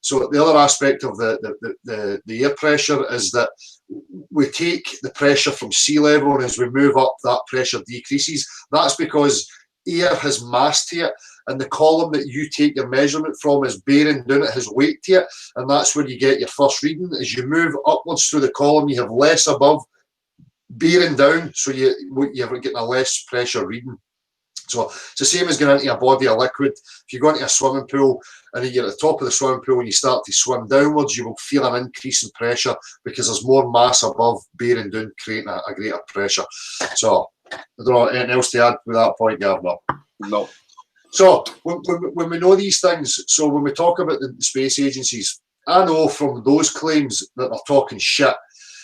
So the other aspect of the air pressure is that we take the pressure from sea level, and as we move up, that pressure decreases. That's because air has mass to it, and the column that you take your measurement from is bearing down, it has weight to it, and that's where you get your first reading. As you move upwards through the column, you have less above bearing down, so you're getting a less pressure reading. So it's the same as going into a body of liquid. If you go into a swimming pool and you're at the top of the swimming pool and you start to swim downwards, you will feel an increase in pressure because there's more mass above bearing down, creating a greater pressure. So I don't know anything else to add with that point, Gavin? No. So when we know these things, so when we talk about the space agencies, I know from those claims that they're talking shit.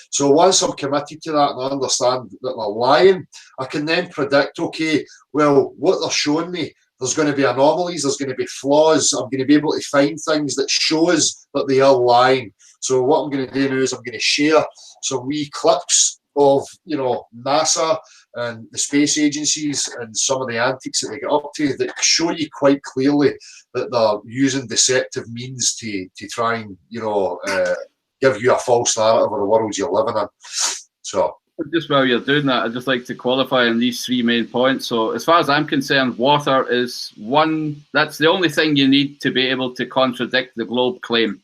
So once I'm committed to that and I understand that they're lying, I can then predict, okay, well, what they're showing me, there's going to be anomalies, there's going to be flaws, I'm going to be able to find things that shows that they are lying. So what I'm going to do now is I'm going to share some wee clips of, you know, NASA and the space agencies and some of the antics that they get up to that show you quite clearly that they're using deceptive means to try and, you know, give you a false narrative of the world you're living in. So just while you're doing that, I'd just like to qualify on these three main points. So as far as I'm concerned, water is one, that's the only thing you need to be able to contradict the globe claim.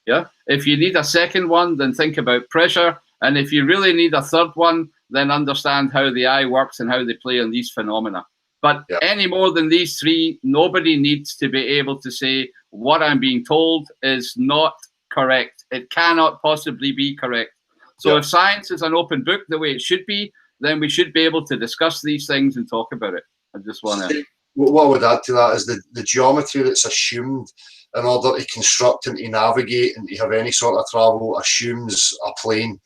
Yeah. If you need a second one, then think about pressure. And if you really need a third one, then understand how the eye works and how they play on these phenomena. But any more than these three, nobody needs to be able to say what I'm being told is not correct. It cannot possibly be correct. So if science is an open book the way it should be, then we should be able to discuss these things and talk about it. I just want to... What I would add to that is the geometry that's assumed in order to construct and to navigate and to have any sort of travel assumes a plane.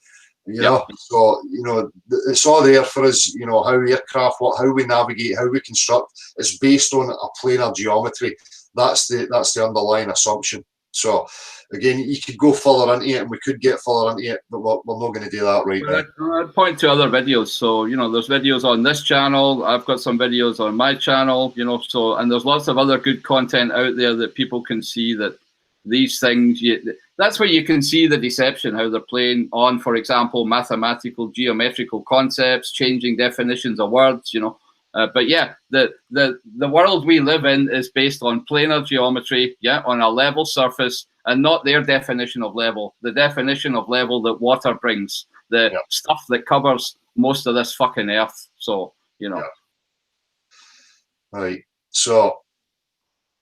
You know, so, you know, it's all there for us, you know, how aircraft work, how we navigate, how we construct. It's based on a planar geometry. That's the underlying assumption. So, again, you could go further into it and we could get further into it, but we're not going to do that right now. I'd point to other videos. So, you know, there's videos on this channel. I've got some videos on my channel, you know, so, and there's lots of other good content out there that people can see that these things, that's where you can see the deception, how they're playing on, for example, mathematical, geometrical concepts, changing definitions of words, you know. But yeah, the world we live in is based on planar geometry, on a level surface, and not their definition of level, the definition of level that water brings, the stuff that covers most of this fucking earth. So, you know. Right. So,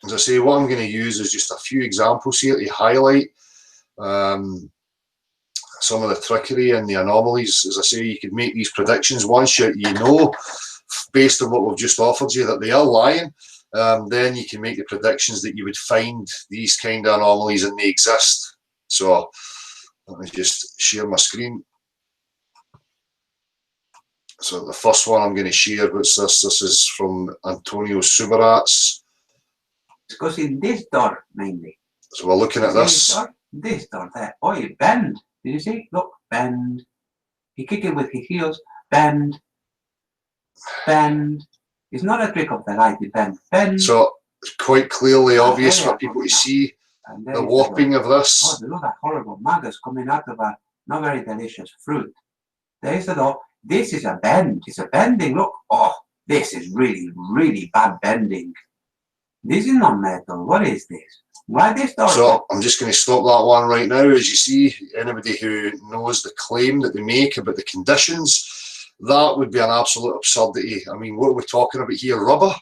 as I say, what I'm going to use is just a few examples here to highlight some of the trickery and the anomalies. As I say, you could make these predictions once you know, based on what we've just offered you, that they are lying. Then you can make the predictions that you would find these kind of anomalies and they exist. So let me just share my screen. So the first one I'm going to share, what's this? This is from Antonio Subarats. It's because in this door, mainly. So we're looking at this door there. Oh, you bend. Did you see? Look, bend. He kick it with his heels. Bend. Bend. It's not a trick of the light. You bend. Bend. So it's quite clearly obvious for people to see the warping of this. Oh, look at horrible maggots coming out of a not very delicious fruit. There's the door. This is a bend. It's a bending. Look. Oh, this is really, really bad bending. This is not metal. What is this? Why this door? So I'm just going to stop that one right now. As you see, anybody who knows the claim that they make about the conditions, that would be an absolute absurdity. I mean, what are we talking about here? Rubber?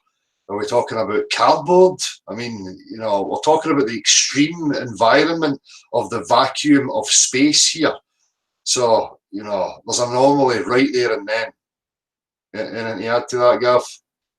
Are we talking about cardboard? I mean, you know, we're talking about the extreme environment of the vacuum of space here. So, you know, there's an anomaly right there and then. Anything to add to that, Gav?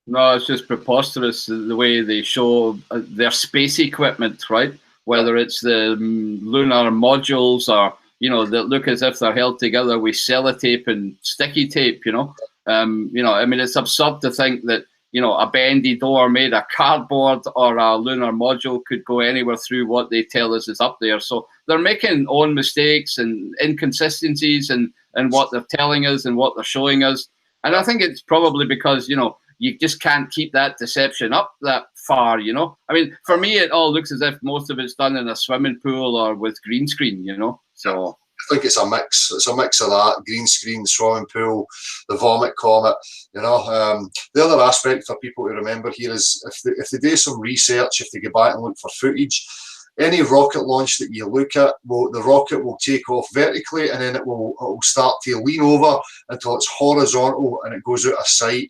No, it's just preposterous the way they show their space equipment, right? Whether it's the lunar modules or, you know, that look as if they're held together with sellotape and sticky tape, you know. I mean, it's absurd to think that, you know, a bendy door made of cardboard or a lunar module could go anywhere through what they tell us is up there. So they're making own mistakes and inconsistencies in what they're telling us and what they're showing us. And I think it's probably because, you know, you just can't keep that deception up that far, you know. I mean, for me, it all looks as if most of it's done in a swimming pool or with green screen, you know. So I think it's a mix. It's a mix of that, green screen, swimming pool, the vomit comet, you know. The other aspect for people to remember here is if they do some research, if they go back and look for footage, any rocket launch that you look at, the rocket will take off vertically and then it will start to lean over until it's horizontal and it goes out of sight.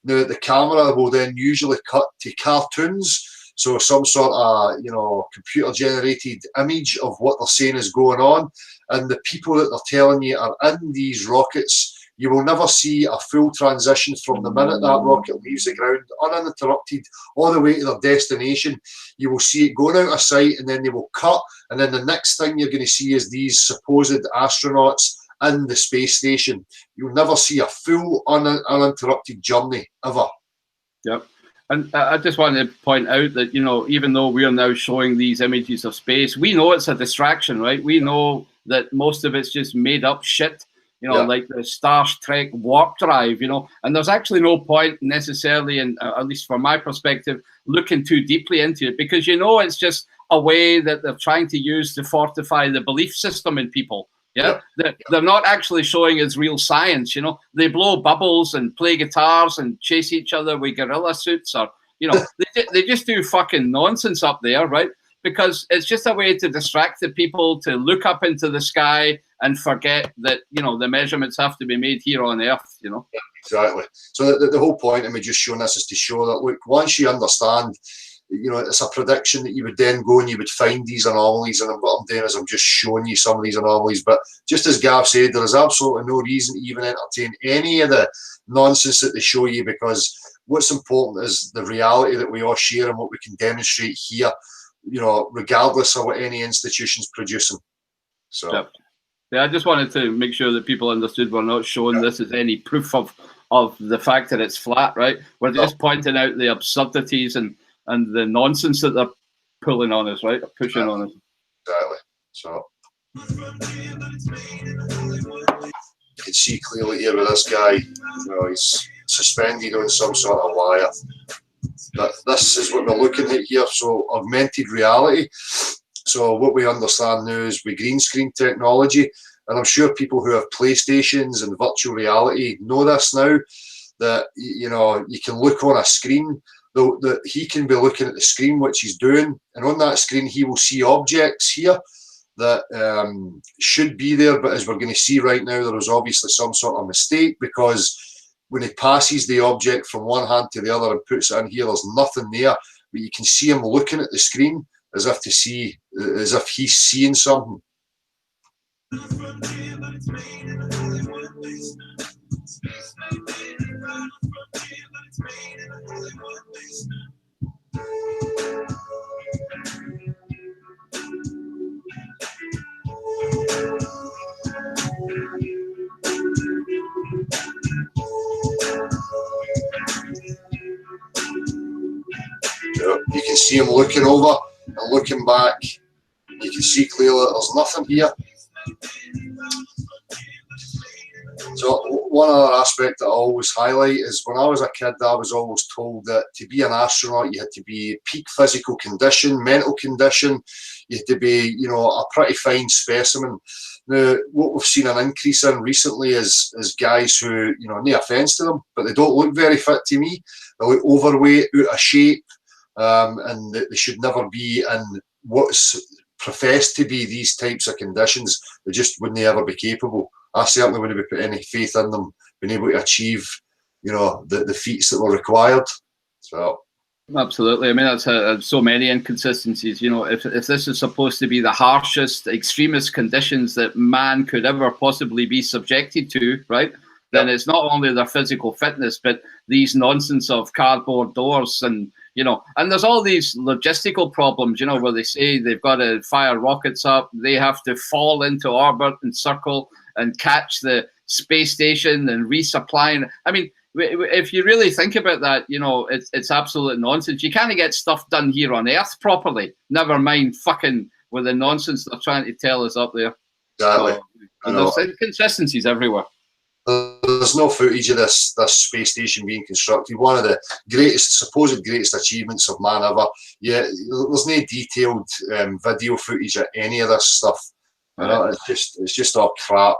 Now, the camera will then usually cut to cartoons, so some sort of, you know, computer-generated image of what they're saying is going on, and the people that they're telling you are in these rockets you will never see a full transition from the minute that rocket leaves the ground, uninterrupted, all the way to their destination. You will see it going out of sight, and then they will cut, and then the next thing you're going to see is these supposed astronauts in the space station. You'll never see a full uninterrupted journey ever. Yep. And I just wanted to point out that, you know, even though we are now showing these images of space, we know it's a distraction, right? We know that most of it's just made up shit, you know, like the Star Trek warp drive, you know, and there's actually no point necessarily, in, at least from my perspective, looking too deeply into it, because, you know, it's just a way that they're trying to use to fortify the belief system in people. Yeah, they're not actually showing as real science, you know. They blow bubbles and play guitars and chase each other with gorilla suits, or, you know, they just do fucking nonsense up there, right? Because it's just a way to distract the people to look up into the sky and forget that, you know, the measurements have to be made here on Earth, you know. Yeah, exactly. So the whole point of me just showing this is to show that, look, once you understand, you know, it's a prediction that you would then go and you would find these anomalies, and what I'm doing is I'm just showing you some of these anomalies. But just as Gav said, there is absolutely no reason to even entertain any of the nonsense that they show you, because what's important is the reality that we all share and what we can demonstrate here, you know, regardless of what any institution's producing. So yeah, I just wanted to make sure that people understood we're not showing this as any proof of the fact that it's flat, right? We're just pointing out the absurdities and the nonsense that they're pulling on us, right? Pushing on us. Exactly. So you can see clearly here with this guy, you know, he's suspended on some sort of wire. But this is what we're looking at here. So augmented reality. So what we understand now is with green screen technology, and I'm sure people who have PlayStations and virtual reality know this now, that, you know, you can look on a screen, that he can be looking at the screen which he's doing, and on that screen he will see objects here that should be there, but as we're going to see right now, there was obviously some sort of mistake, because when he passes the object from one hand to the other and puts it in here, there's nothing there, but you can see him looking at the screen as if he's seeing something. You can see him looking over and looking back. You can see clearly that there's nothing here. So one other aspect that I always highlight is, when I was a kid, I was always told that to be an astronaut, you had to be peak physical condition, mental condition. You had to be, you know, a pretty fine specimen. Now, what we've seen an increase in recently is guys who, you know, no offence to them, but they don't look very fit to me. They look overweight, out of shape, and they should never be in what's professed to be these types of conditions. They just wouldn't ever be capable. I certainly wouldn't be put any faith in them being able to achieve, you know, the feats that were required. So absolutely. I mean, that's so many inconsistencies. You know, if this is supposed to be the harshest, extremist conditions that man could ever possibly be subjected to, right? Then it's not only their physical fitness, but these nonsense of cardboard doors, and, you know, and there's all these logistical problems, you know, where they say they've got to fire rockets up, they have to fall into orbit and circle and catch the space station and resupply. I mean, if you really think about that, you know, it's absolute nonsense. You can't get stuff done here on Earth properly. Never mind fucking with the nonsense they're trying to tell us up there. Exactly. So, and there's inconsistencies everywhere. There's no footage of this space station being constructed. One of the supposed greatest achievements of man ever. Yeah, there's no detailed video footage of any of this stuff. You know, it's just all crap.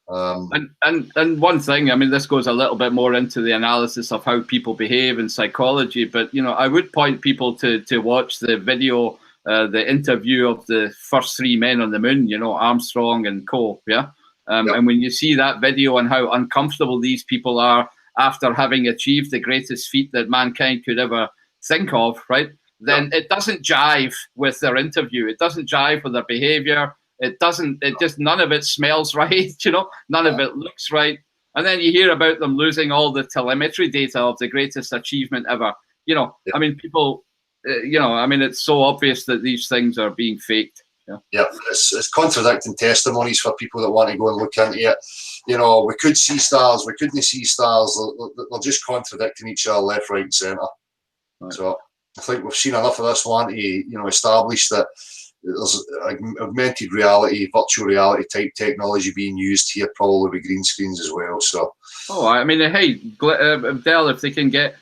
And one thing, I mean, this goes a little bit more into the analysis of how people behave in psychology, but, you know, I would point people to watch the video, the interview of the first 3 men on the moon, you know, Armstrong and co. And when you see that video and how uncomfortable these people are after having achieved the greatest feat that mankind could ever think of, right, then it doesn't jive with their interview. It doesn't jive with their behavior. It just, none of it smells right, you know, none of it looks right. And then you hear about them losing all the telemetry data of the greatest achievement ever. You know, I mean, people, you know, I mean, it's so obvious that these things are being faked. Yeah, it's contradicting testimonies for people that want to go and look into it. You know, we could see stars, we couldn't see stars. They're just contradicting each other left, right, and centre. Right. So I think we've seen enough of this one to, you know, establish that there's augmented reality, virtual reality type technology being used here, probably with green screens as well. So, I mean, hey, Dell, if they can get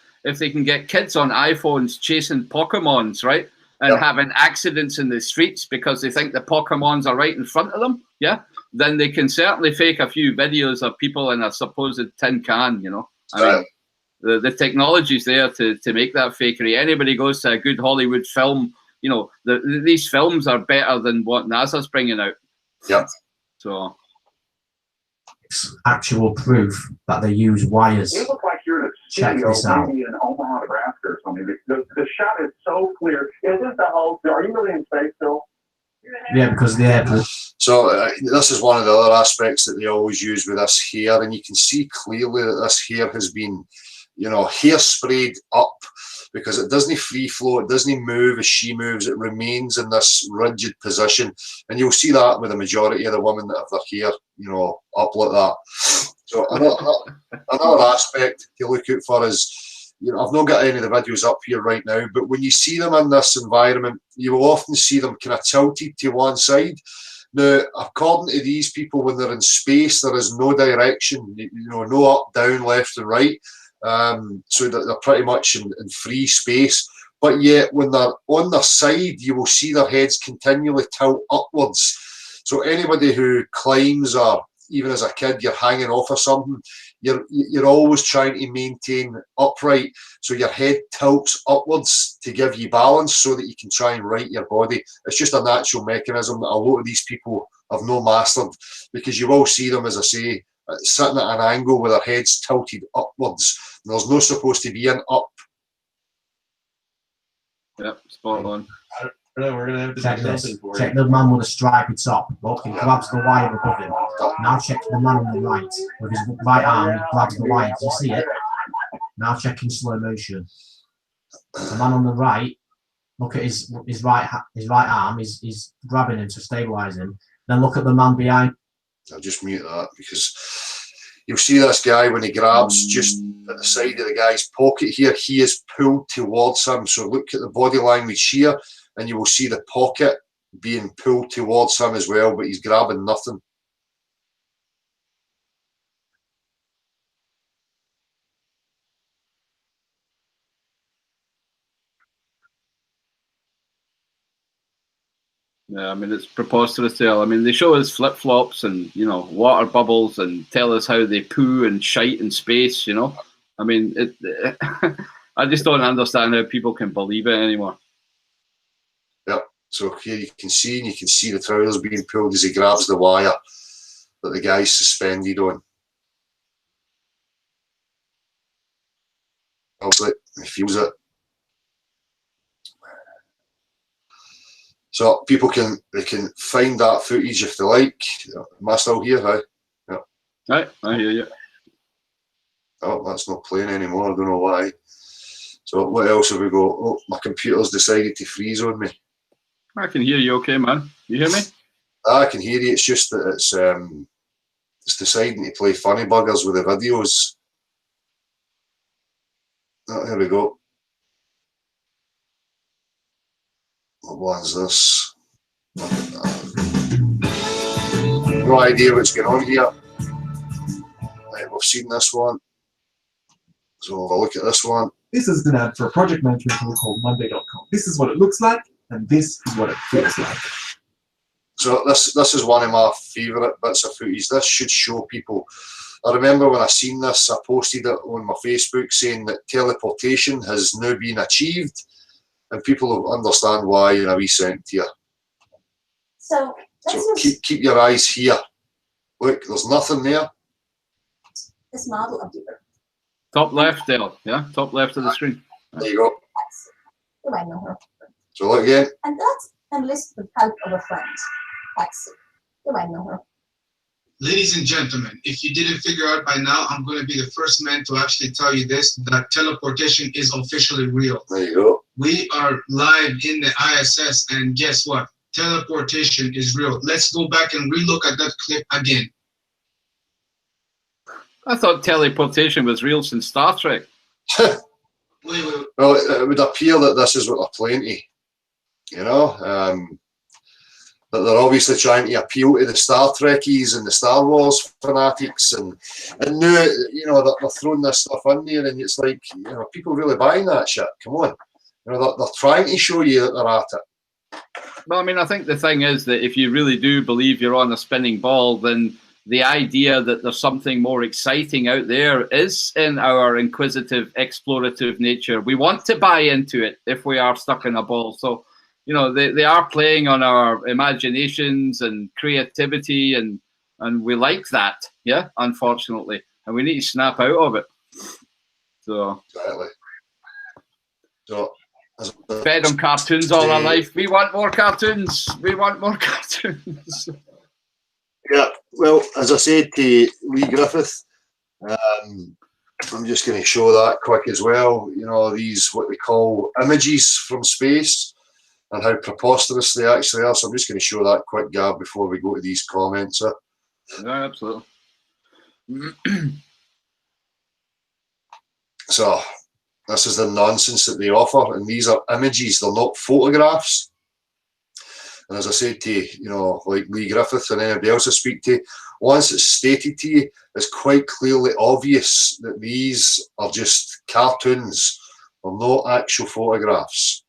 kids on iPhones chasing Pokemons, right, and having accidents in the streets because they think the Pokemons are right in front of them, then they can certainly fake a few videos of people in a supposed tin can. You know, I mean, the technology's there to make that fakery. Anybody goes to a good Hollywood film, you know, these films are better than what NASA's bringing out. Yeah. So, actual proof that they use wires. You look like you're in a studio, maybe in Omaha, Nebraska or something. The shot is so clear. Is this the whole? Are you really in space still? Yeah, because the airport. So this is one of the other aspects that they always use with this hair, and you can see clearly that this hair has been, you know, hairsprayed up, because it doesn't free flow, it doesn't move as she moves, it remains in this rigid position. And you'll see that with the majority of the women that have their hair, you know, up like that. So another aspect to look out for is, you know, I've not got any of the videos up here right now, but when you see them in this environment, you will often see them kind of tilted to one side. Now, according to these people, when they're in space, there is no direction, you know, no up, down, left and right. So that they're pretty much in free space, but yet when they're on their side, you will see their heads continually tilt upwards. So anybody who climbs, or even as a kid you're hanging off or something, you're always trying to maintain upright, so your head tilts upwards to give you balance so that you can try and right your body. It's just a natural mechanism that a lot of these people have not mastered, because you will see them, as I say, sitting at an angle with their heads tilted upwards. There's no supposed to be an up. Yep, spot on. We're gonna have to Check do this. something for Check you. the man with a striped top. Look, he grabs the wire above him. Now check the man on the right. With his right arm, he grabs the wire. Do you see it? Now check in slow motion. The man on the right, look at his right arm. He's grabbing him to stabilize him. Then look at the man behind. I'll just mute that, because you'll see this guy when he grabs just at the side of the guy's pocket here, he is pulled towards him. So look at the body language here, and you will see the pocket being pulled towards him as well, but he's grabbing nothing. Yeah, I mean, it's preposterous. I mean, they show us flip-flops and, you know, water bubbles, and tell us how they poo and shite in space, you know. I mean, I just don't understand how people can believe it anymore. Yep. So here you can see the trousers being pulled as he grabs the wire that the guy's suspended on. Obviously, he feels it. So people can find that footage if they like. Am I still here? Hi. Yeah. Right, I hear you. Oh, that's not playing anymore. I don't know why. So what else have we got? Oh, my computer's decided to freeze on me. I can hear you okay, man. You hear me? I can hear you. It's just that it's deciding to play funny buggers with the videos. Oh, here we go. What one's this? No idea what's going on here. Right, we've seen this one. So we'll have a look at this one. This is an ad for a project management tool called Monday.com. This is what it looks like, and this is what it feels like. So this is one of my favourite bits of footage. This should show people. I remember when I seen this, I posted it on my Facebook saying that teleportation has now been achieved, and people will understand why in a wee second here. So keep your eyes here. Look, there's nothing there. this model of the Earth. Top left, Dale. Yeah, top left of the screen. There you go. You might know her. So look again. And that's enlist the help of a friend. Taxi. You might know her. Ladies and gentlemen, if you didn't figure out by now, I'm going to be the first man to actually tell you this, that teleportation is officially real. There you go. We are live in the ISS, and guess what? Teleportation is real. Let's go back and relook at that clip again. I thought teleportation was real since Star Trek. Wait. Well, it would appear that this is what they're playing to, you know, that they're obviously trying to appeal to the Star Trekkies and the Star Wars fanatics, and now, you know, they're throwing this stuff in there, and it's like, you know, people really buying that shit. Come on, you know, they're trying to show you that they're at it. Well, I mean, I think the thing is that if you really do believe you're on a spinning ball, then the idea that there's something more exciting out there is in our inquisitive, explorative nature. We want to buy into it if we are stuck in a ball. So, you know, they are playing on our imaginations and creativity, and we like that, yeah, unfortunately. And we need to snap out of it. So, Exactly. So, fed on cartoons all our life. We want more cartoons. We want more cartoons. yeah, well, as I said to Leigh Griffiths, I'm just going to show that quick as well. You know, these what we call images from space and how preposterous they actually are. So I'm just going to show that quick, Gab, before we go to these comments. Yeah, absolutely. So this is the nonsense that they offer, and these are images, they're not photographs. And as I said to you, you know, like Leigh Griffiths and anybody else I speak to, once it's stated to you, it's quite clearly obvious that these are just cartoons, or not actual photographs.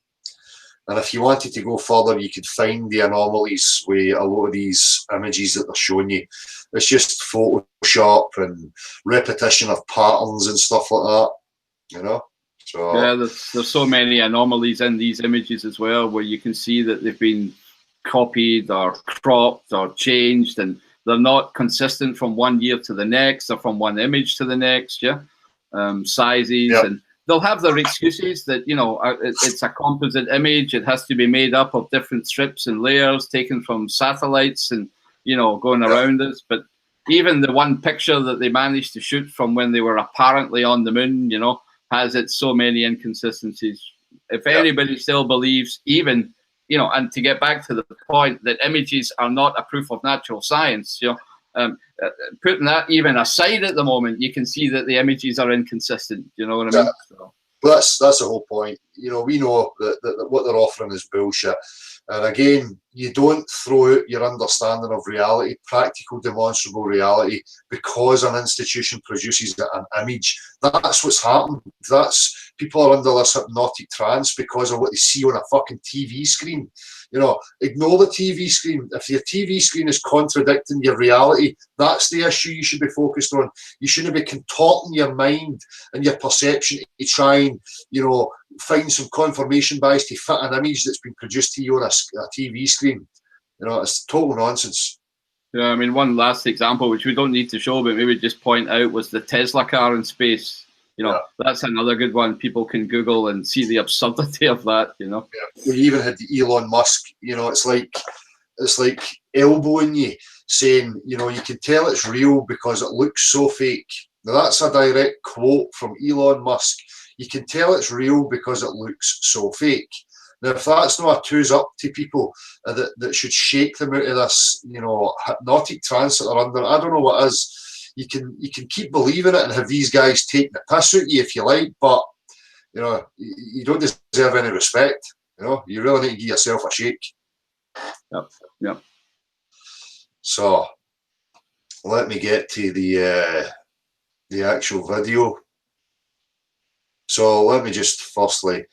And if you wanted to go further, you could find the anomalies with a lot of these images that they're showing you. It's just Photoshop and repetition of patterns and stuff like that, you know? So, yeah, there's so many anomalies in these images as well, where you can see that they've been copied or cropped or changed, and they're not consistent from one year to the next or from one image to the next, yeah? Sizes, yep. And they'll have their excuses that, you know, it's a composite image. It has to be made up of different strips and layers taken from satellites and, you know, going around us. But even the one picture that they managed to shoot from when they were apparently on the moon, you know, has its so many inconsistencies. If anybody still believes, even, you know, and to get back to the point that images are not a proof of natural science, you know, putting that even aside at the moment, you can see that the images are inconsistent. You know what I mean? So. Well, that's the whole point. You know, we know that what they're offering is bullshit. And again, you don't throw out your understanding of reality, practical, demonstrable reality, because an institution produces an image. That's what's happened. That's people are under this hypnotic trance because of what they see on a fucking TV screen. You know, ignore the TV screen. If your TV screen is contradicting your reality, that's the issue you should be focused on. You shouldn't be contorting your mind and your perception to try and, you know, find some confirmation bias to fit an image that's been produced to you on a TV screen. You know, it's total nonsense. Yeah, I mean, one last example, which we don't need to show, but maybe just point out, was the Tesla car in space. You know, that's another good one. People can Google and see the absurdity of that, you know. Yeah. We even had Elon Musk, you know, it's like elbowing you, saying, you know, you can tell it's real because it looks so fake. Now, that's a direct quote from Elon Musk. You can tell it's real because it looks so fake. Now, if that's not a twos up to people that should shake them out of this, you know, hypnotic trance that they're under, I don't know what is. You can keep believing it and have these guys take the piss out of you if you like, but, you know, you don't deserve any respect. You know, you really need to give yourself a shake. Yep. Yep. So, let me get to the actual video. So let me just firstly,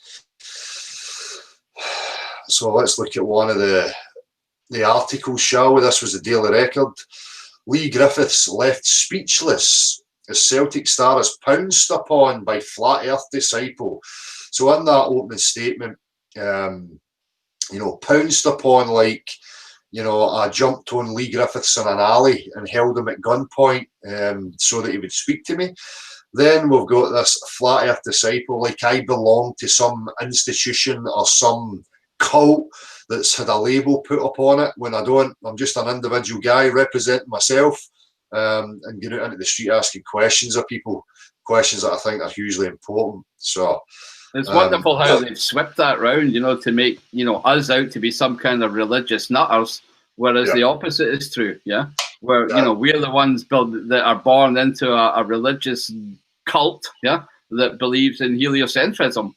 so let's look at one of the articles, shall we? This was the Daily Record. Leigh Griffiths left speechless as Celtic star is pounced upon by flat earth disciple. So in that opening statement, you know, pounced upon, like, you know, I jumped on Leigh Griffiths in an alley and held him at gunpoint so that he would speak to me. Then we've got this flat earth disciple, like I belong to some institution or some cult that's had a label put upon it when I don't. I'm just an individual guy representing myself. and get out into the street asking questions of people, questions that I think are hugely important. So it's wonderful how they've swept that round, to make, us out to be some kind of religious nutters, whereas the opposite is true, where, we're the ones that are born into a religious cult, that believes in heliocentrism,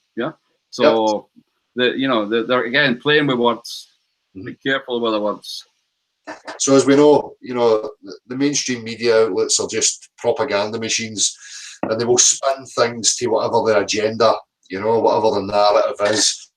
so, they're, again, playing with words. Be careful with the words. So as we know, the mainstream media outlets are just propaganda machines, and they will spin things to whatever their agenda, whatever the narrative is.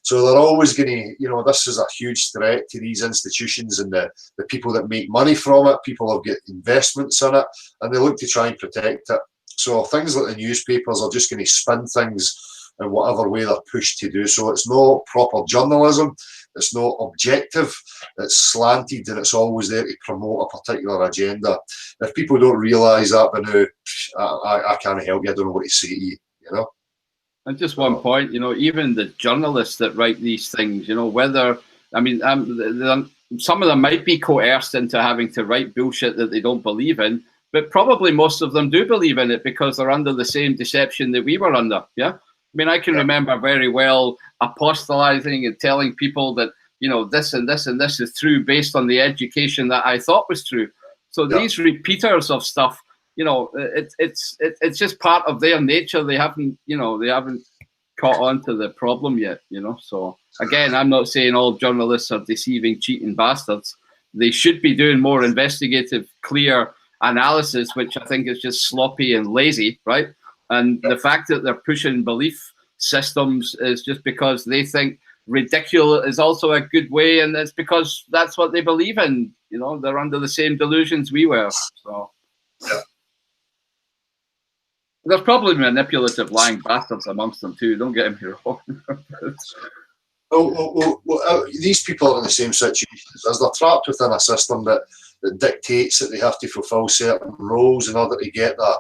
So they're always going to, this is a huge threat to these institutions and the people that make money from it. People have got investments in it, and they look to try and protect it. So things like the newspapers are just going to spin things in whatever way they're pushed to do. So it's not proper journalism. It's not objective. It's slanted, and it's always there to promote a particular agenda. If people don't realise that by now, I can't help you. I don't know what to say to you, And just one point, even the journalists that write these things, whether, some of them might be coerced into having to write bullshit that they don't believe in, but probably most of them do believe in it because they're under the same deception that we were under, I can remember very well apostolizing and telling people that, this and this and this is true based on the education that I thought was true. So these repeaters of stuff, it's just part of their nature. They haven't caught on to the problem yet, So again, I'm not saying all journalists are deceiving, cheating bastards. They should be doing more investigative, clear analysis, which I think is just sloppy and lazy, right? And the fact that they're pushing belief systems is just because they think ridiculous is also a good way, and it's because that's what they believe in. They're under the same delusions we were. So there's probably manipulative, lying bastards amongst them too. Don't get me wrong. These people are in the same situation as they're trapped within a system that dictates that they have to fulfil certain roles in order to get that.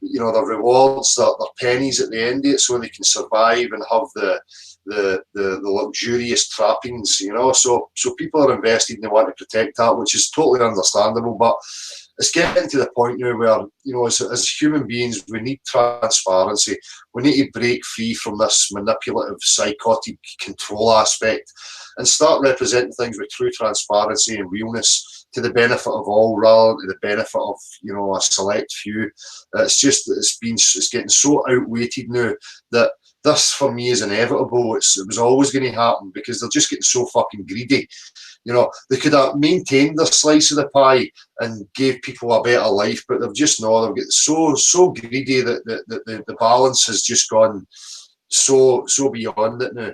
Their rewards, their pennies at the end of it, so they can survive and have the luxurious trappings. So people are invested and they want to protect that, which is totally understandable. But it's getting to the point now where as human beings, we need transparency. We need to break free from this manipulative, psychotic control aspect and start representing things with true transparency and realness, to the benefit of all rather than to the benefit of a select few. It's getting so outweighted now that this for me is inevitable. It was always going to happen because they're just getting so fucking greedy. They could have maintained their slice of the pie and gave people a better life, but they've just not. They've got so greedy that the balance has just gone so beyond it now.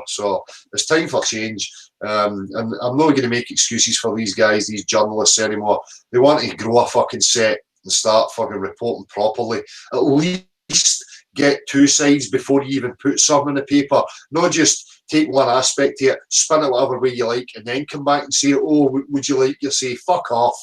So it's time for change. And I'm not going to make excuses for these guys, these journalists anymore. They want to grow a fucking set and start fucking reporting properly. At least get two sides before you even put something in the paper. Not just take one aspect of it, spin it whatever way you like, and then come back and say, oh, would you like to say fuck off?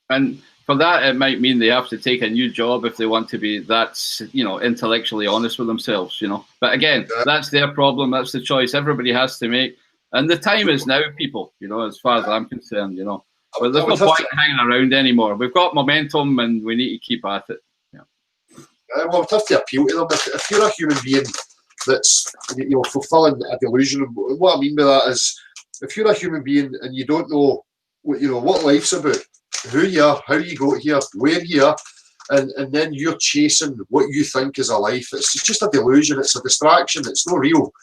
And for that, it might mean they have to take a new job if they want to be that, intellectually honest with themselves, But again, that's their problem. That's the choice everybody has to make. And the time is now, people, as far as I'm concerned, But there's no point hanging around anymore. We've got momentum and we need to keep at it. Well, we have to appeal to them. If you're a human being that's fulfilling a delusion, what I mean by that is if you're a human being and you don't know what life's about, who you are, how you got here, where you are, and then you're chasing what you think is a life. It's just a delusion. It's a distraction. It's not real.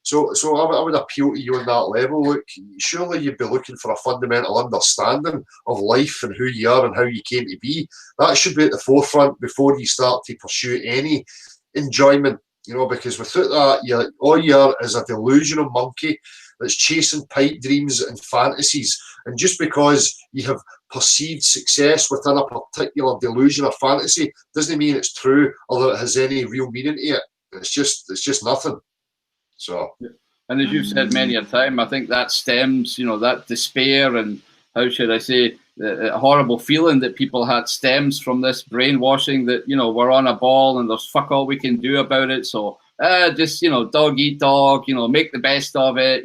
So I would appeal to you on that level. Look, surely you'd be looking for a fundamental understanding of life and who you are and how you came to be. That should be at the forefront before you start to pursue any enjoyment. Because without that, all you are is a delusional monkey that's chasing pipe dreams and fantasies. And just because you have perceived success within a particular delusion or fantasy doesn't mean it's true or that it has any real meaning to it. It's just nothing. So, and as you've said many a time, I think that stems, that despair and how should I say, the horrible feeling that people had stems from this brainwashing that, we're on a ball and there's fuck all we can do about it. So just, dog eat dog, make the best of it.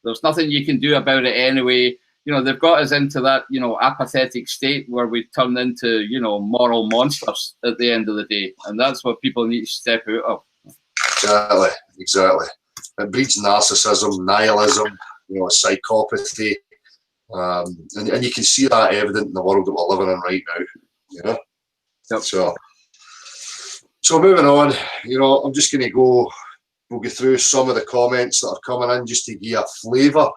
There's nothing you can do about it anyway. you know, they've got us into that, you know, apathetic state where we turn into, you know, moral monsters at the end of the day. And that's what people need to step out of. Exactly, exactly. It breeds narcissism, nihilism, you know, psychopathy. And you can see that evident in the world that we're living in right now, you know. Yep. So moving on, you know, I'm just going to we'll go through some of the comments that are coming in just to give a flavour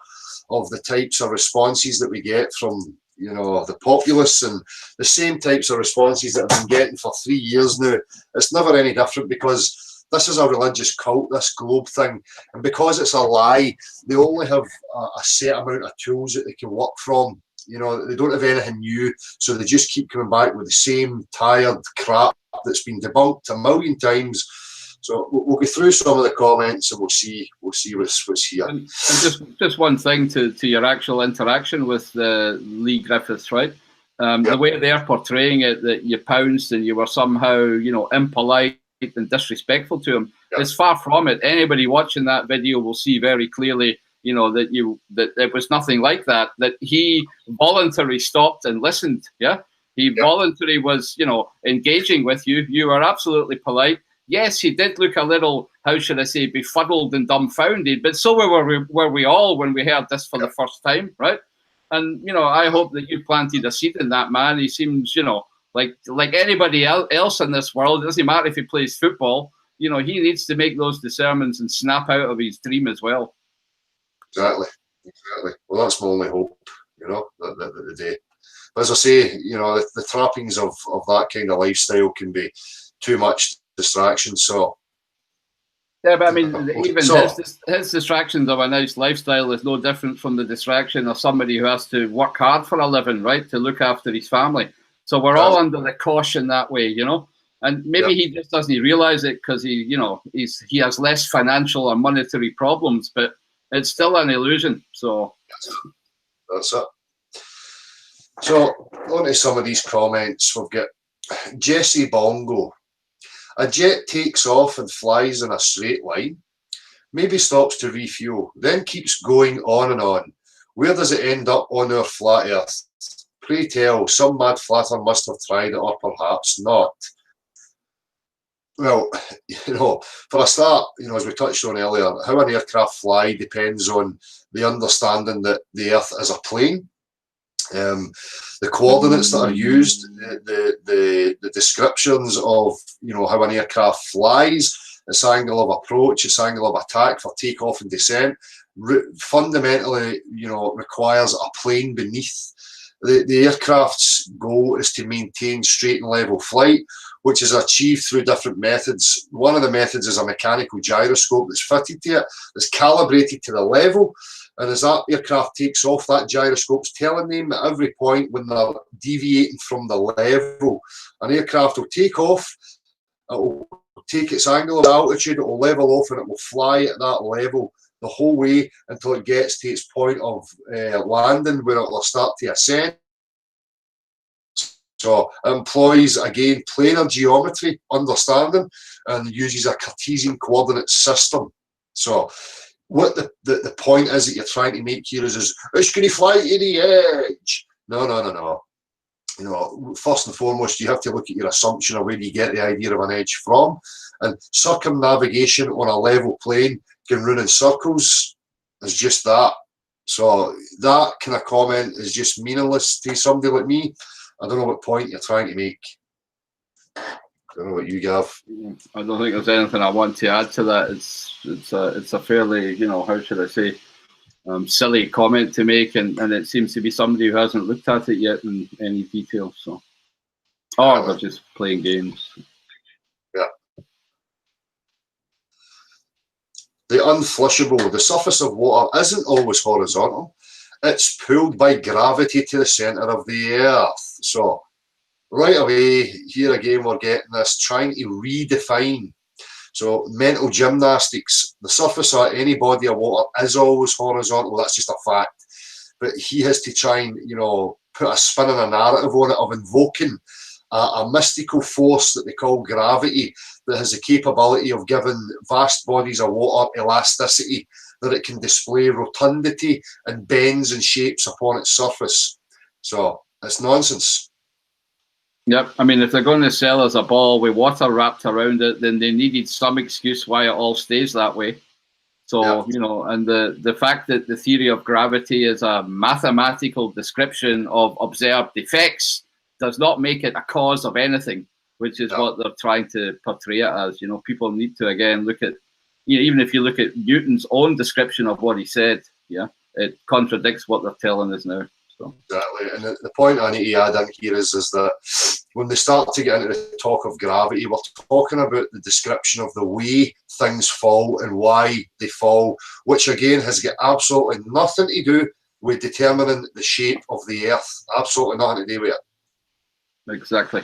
of the types of responses that we get from, you know, the populace, and the same types of responses that I've been getting for 3 years now. It's never any different, because this is a religious cult, this globe thing, and because it's a lie, they only have a set amount of tools that they can work from. You know, they don't have anything new, so they just keep coming back with the same tired crap that's been debunked a million times. So we'll go through some of the comments and we'll see what's here. And just one thing to your actual interaction with Leigh Griffiths, right? The way they're portraying it, that you pounced and you were somehow, you know, impolite and disrespectful to him. It's far from it. Anybody watching that video will see very clearly, you know, that it was nothing like that. That he voluntarily stopped and listened. Yeah, he voluntarily was, you know, engaging with you. You were absolutely polite. Yes, he did look a little, how should I say, befuddled and dumbfounded, but so were we all when we heard this for the first time, right? And, you know, I hope that you planted a seed in that man. He seems, you know, like anybody else in this world. It doesn't matter if he plays football. You know, he needs to make those discernments and snap out of his dream as well. Exactly. Well, that's my only hope, you know, that the day. As I say, you know, the trappings of that kind of lifestyle can be too much distraction. So yeah, but I mean, even his distractions of a nice lifestyle is no different from the distraction of somebody who has to work hard for a living, right, to look after his family. So we're all under the caution that way, you know. And maybe he just doesn't realize it because he has less financial or monetary problems, but it's still an illusion. So that's it. So on to some of these comments. We've got Jesse Bongo. A jet takes off and flies in a straight line, maybe stops to refuel, then keeps going on and on. Where does it end up on our flat earth? Pray tell, some mad flatter must have tried it, or perhaps not. Well, you know, for a start, you know, as we touched on earlier, how an aircraft fly depends on the understanding that the earth is a plane. The coordinates that are used, the descriptions of, you know, how an aircraft flies, its angle of approach, its angle of attack for takeoff and descent, fundamentally, you know, requires a plane beneath. The aircraft's goal is to maintain straight and level flight, which is achieved through different methods. One of the methods is a mechanical gyroscope that's fitted to it, that's calibrated to the level. And as that aircraft takes off, that gyroscope's telling them at every point when they're deviating from the level. An aircraft will take off, it will take its angle of altitude, it will level off, and it will fly at that level the whole way until it gets to its point of landing, where it will start to ascend. So it employs, again, planar geometry understanding and uses a Cartesian coordinate system. So what the point is that you're trying to make here is it's going to fly to the edge. No. You know, first and foremost, you have to look at your assumption of where you get the idea of an edge from. And circumnavigation on a level plane can run in circles. It's just that. So that kind of comment is just meaningless to somebody like me. I don't know what point you're trying to make. I don't know what you, Gav. I don't think there's anything I want to add to that. It's a fairly, you know, how should I say, silly comment to make, and it seems to be somebody who hasn't looked at it yet in any detail. So, they're just playing games. Yeah. The unflushable. The surface of water isn't always horizontal. It's pulled by gravity to the centre of the earth. So, right away, here again, we're getting this, trying to redefine. So, mental gymnastics. The surface of any body of water is always horizontal. That's just a fact. But he has to try and, you know, put a spin and a narrative on it of invoking a mystical force that they call gravity, that has the capability of giving vast bodies of water elasticity. that it can display rotundity and bends and shapes upon its surface. So it's nonsense. Yep. I mean, if they're going to sell us a ball with water wrapped around it, then they needed some excuse why it all stays that way. So, you know, and the fact that the theory of gravity is a mathematical description of observed effects does not make it a cause of anything, which is what they're trying to portray it as. You know, people need to, again, look at, you know, even if you look at Newton's own description of what he said, it contradicts what they're telling us now. So. Exactly, and the point I need to add in here is that when they start to get into the talk of gravity, we're talking about the description of the way things fall and why they fall, which again has got absolutely nothing to do with determining the shape of the Earth. Absolutely nothing to do with it. Exactly.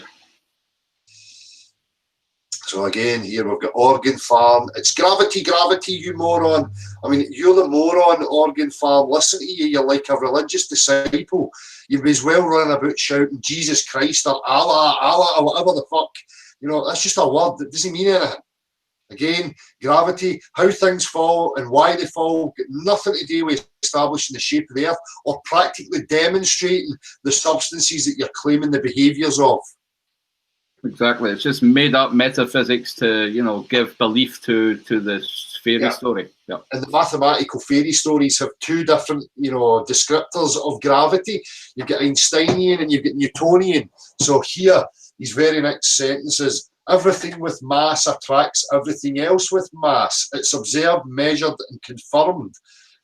So again, here we've got organ farm. It's gravity, gravity, you moron. I mean, you're the moron, organ farm. Listen to you, you're like a religious disciple. You'd be as well running about shouting Jesus Christ or Allah, Allah, or whatever the fuck. You know, that's just a word that doesn't mean anything. Again, gravity, how things fall and why they fall, got nothing to do with establishing the shape of the Earth or practically demonstrating the substances that you're claiming the behaviours of. Exactly. It's just made up metaphysics to, you know, give belief to this fairy story. Yeah. And the mathematical fairy stories have two different, you know, descriptors of gravity. You've got Einsteinian and you've got Newtonian. So here, these very next sentences, everything with mass attracts everything else with mass. It's observed, measured and confirmed.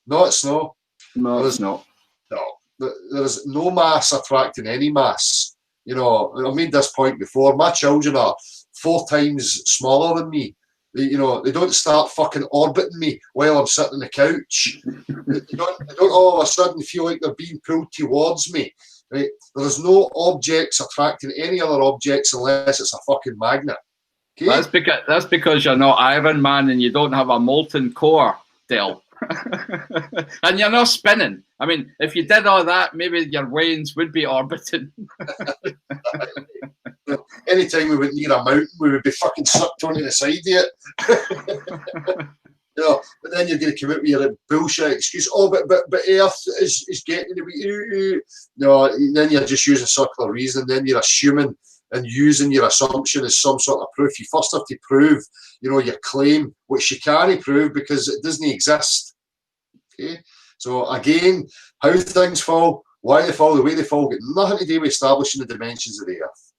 No, it's not. No, it's not. No. There is no mass attracting any mass. You know, I've made this point before. My children are 4 times smaller than me. They don't start fucking orbiting me while I'm sitting on the couch. They don't all of a sudden feel like they're being pulled towards me. Right? There's no objects attracting any other objects unless it's a fucking magnet. Okay? That's because you're not Iron Man and you don't have a molten core, Del. And you're not spinning. I mean, if you did all that, maybe your wains would be orbiting. Anytime we went near a mountain, we would be fucking sucked onto the side of it. You know, but then you're going to come out with your bullshit excuse. Oh, but Earth is getting to be. No, then you're just using circular reasoning. Then you're assuming and using your assumption as some sort of proof. You first have to prove, you know, your claim, which you can't prove because it doesn't exist. Okay, so again, how things fall, why they fall, the way they fall, got nothing to do with establishing the dimensions of the Earth.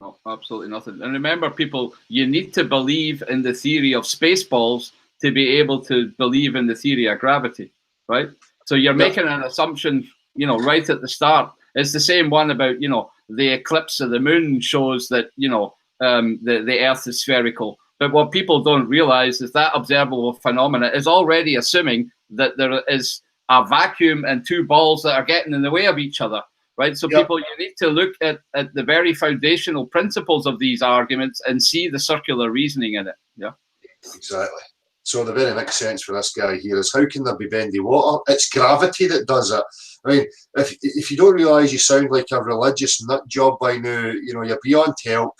No, absolutely nothing. And remember, people, you need to believe in the theory of Spaceballs to be able to believe in the theory of gravity, right? So you're making an assumption, you know, right at the start. It's the same one about, you know, the eclipse of the moon shows that, you know, the Earth is spherical. But what people don't realize is that observable phenomena is already assuming that there is a vacuum and 2 balls that are getting in the way of each other, right? So people, you need to look at the very foundational principles of these arguments and see the circular reasoning in it. Yeah, exactly. So the very next sentence for this guy here is, how can there be bendy water? It's gravity that does it. I mean, if you don't realise you sound like a religious nut job by now, you know, you're beyond help.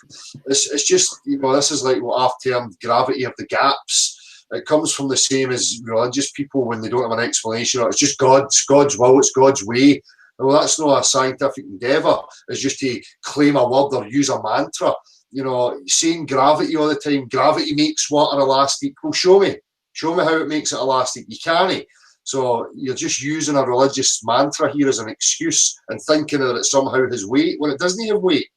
It's just, you know, this is like what I've termed gravity of the gaps. It comes from the same as religious people when they don't have an explanation. It's just God's will, it's God's way. Well, that's not a scientific endeavour. It's just to claim a word or use a mantra. You know, saying gravity all the time, gravity makes water elastic. Well, show me how it makes it elastic. You can't. So you're just using a religious mantra here as an excuse and thinking that it somehow has weight when it doesn't have weight.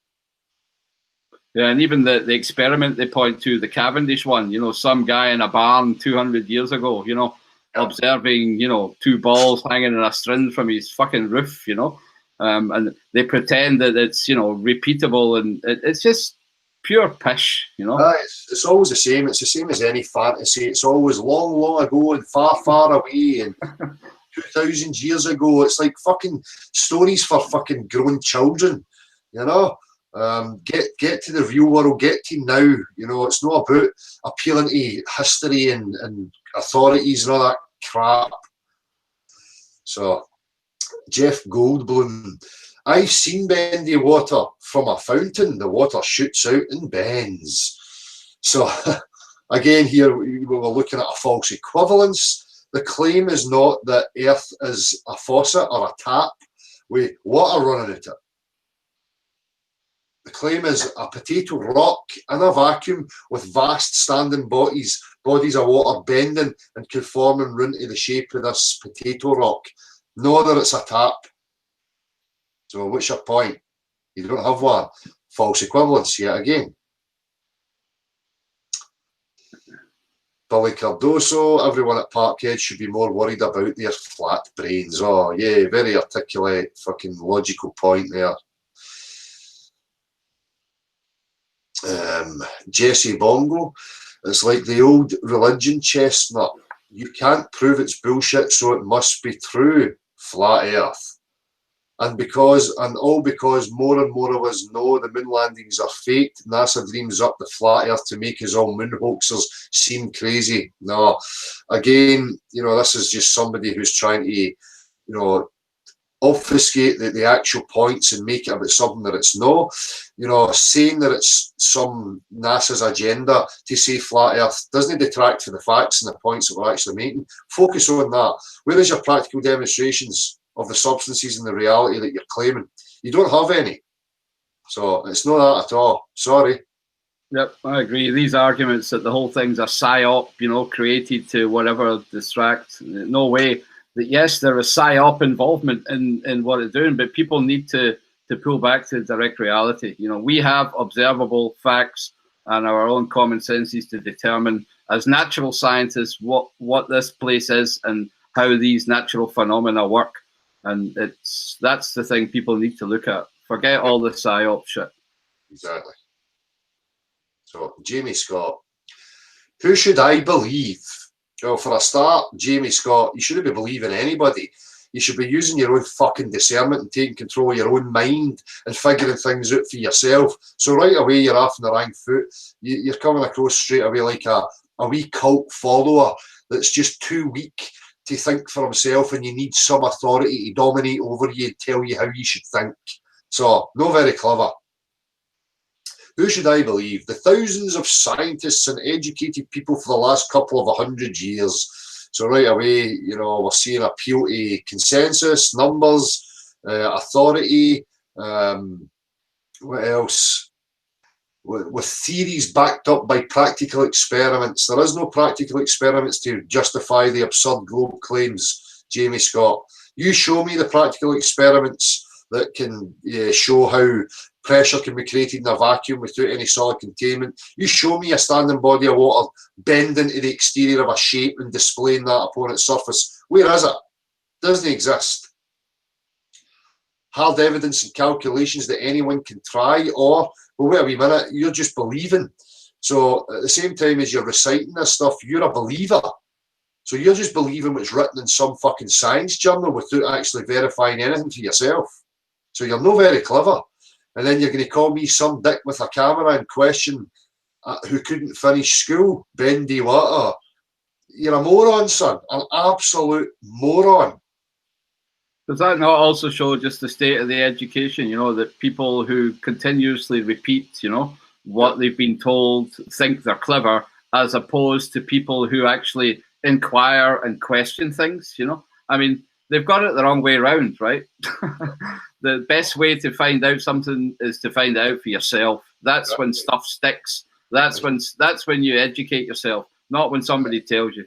Yeah, and even the experiment they point to, the Cavendish one, you know, some guy in a barn 200 years ago, you know, observing, you know, 2 balls hanging in a string from his fucking roof, you know, and they pretend that it's, you know, repeatable, and it's just pure pish, you know. It's always the same. It's the same as any fantasy. It's always long, long ago and far, far away and 2,000 years ago. It's like fucking stories for fucking grown children, you know. Get to the real world. Get to now. You know, it's not about appealing to history and authorities and all that crap. So, Jeff Goldblum. I've seen bendy water from a fountain. The water shoots out and bends. So, again, here we were looking at a false equivalence. The claim is not that Earth is a faucet or a tap with water running at it. The claim is a potato rock in a vacuum with vast standing bodies of water bending and conforming round to the shape of this potato rock. No, that it's a tap. So what's your point? You don't have one. False equivalence yet again. Billy Cardoso, everyone at Parkhead should be more worried about their flat brains. Oh, yeah, very articulate, fucking logical point there. Jesse Bongo, it's like the old religion chestnut. You can't prove it's bullshit, so it must be true. Flat Earth. And all because more and more of us know the moon landings are fake, NASA dreams up the flat Earth to make us all moon hoaxers seem crazy. No, again, this is just somebody who's trying to, obfuscate the actual points and make it about something that it's not. Saying that it's some NASA's agenda to say flat Earth doesn't detract from the facts and the points that we're actually making. Focus on that. Where is your practical demonstrations of the substances and the reality that you're claiming? You don't have any. So it's not that at all. Sorry. Yep, I agree. These arguments that the whole thing's a psyop, created to whatever distract. No way. That yes, there is psyop involvement in what it's doing, but people need to pull back to direct reality. We have observable facts and our own common senses to determine, as natural scientists, what this place is and how these natural phenomena work. And that's the thing people need to look at. Forget all the psyop shit. Exactly. So, Jamie Scott, who should I believe? Well, for a start, Jamie Scott, you shouldn't be believing anybody. You should be using your own fucking discernment and taking control of your own mind and figuring things out for yourself. So right away, you're off on the wrong foot. You're coming across straight away like a wee cult follower that's just too weak to think for himself, and you need some authority to dominate over you and tell you how you should think. So, not very clever. Who should I believe? The thousands of scientists and educated people for the last couple of 100 years. So right away, we're seeing appeal to consensus, numbers, authority. What else? With theories backed up by practical experiments. There is no practical experiments to justify the absurd globe claims, Jamie Scott. You show me the practical experiments that can show how pressure can be created in a vacuum without any solid containment. You show me a standing body of water bending to the exterior of a shape and displaying that upon its surface. Where is it? Doesn't exist. Hard evidence and calculations that anyone can try, or, well, wait a wee minute, you're just believing. So at the same time as you're reciting this stuff, you're a believer. So you're just believing what's written in some fucking science journal without actually verifying anything for yourself. So you're not very clever. And then you're going to call me some dick with a camera and question who couldn't finish school, bendy water. You're a moron, son. An absolute moron. Does that not also show just the state of the education, that people who continuously repeat, what they've been told, think they're clever, as opposed to people who actually inquire and question things, I mean, they've got it the wrong way around, right? The best way to find out something is to find out for yourself. That's when stuff sticks. That's when you educate yourself, not when somebody tells you.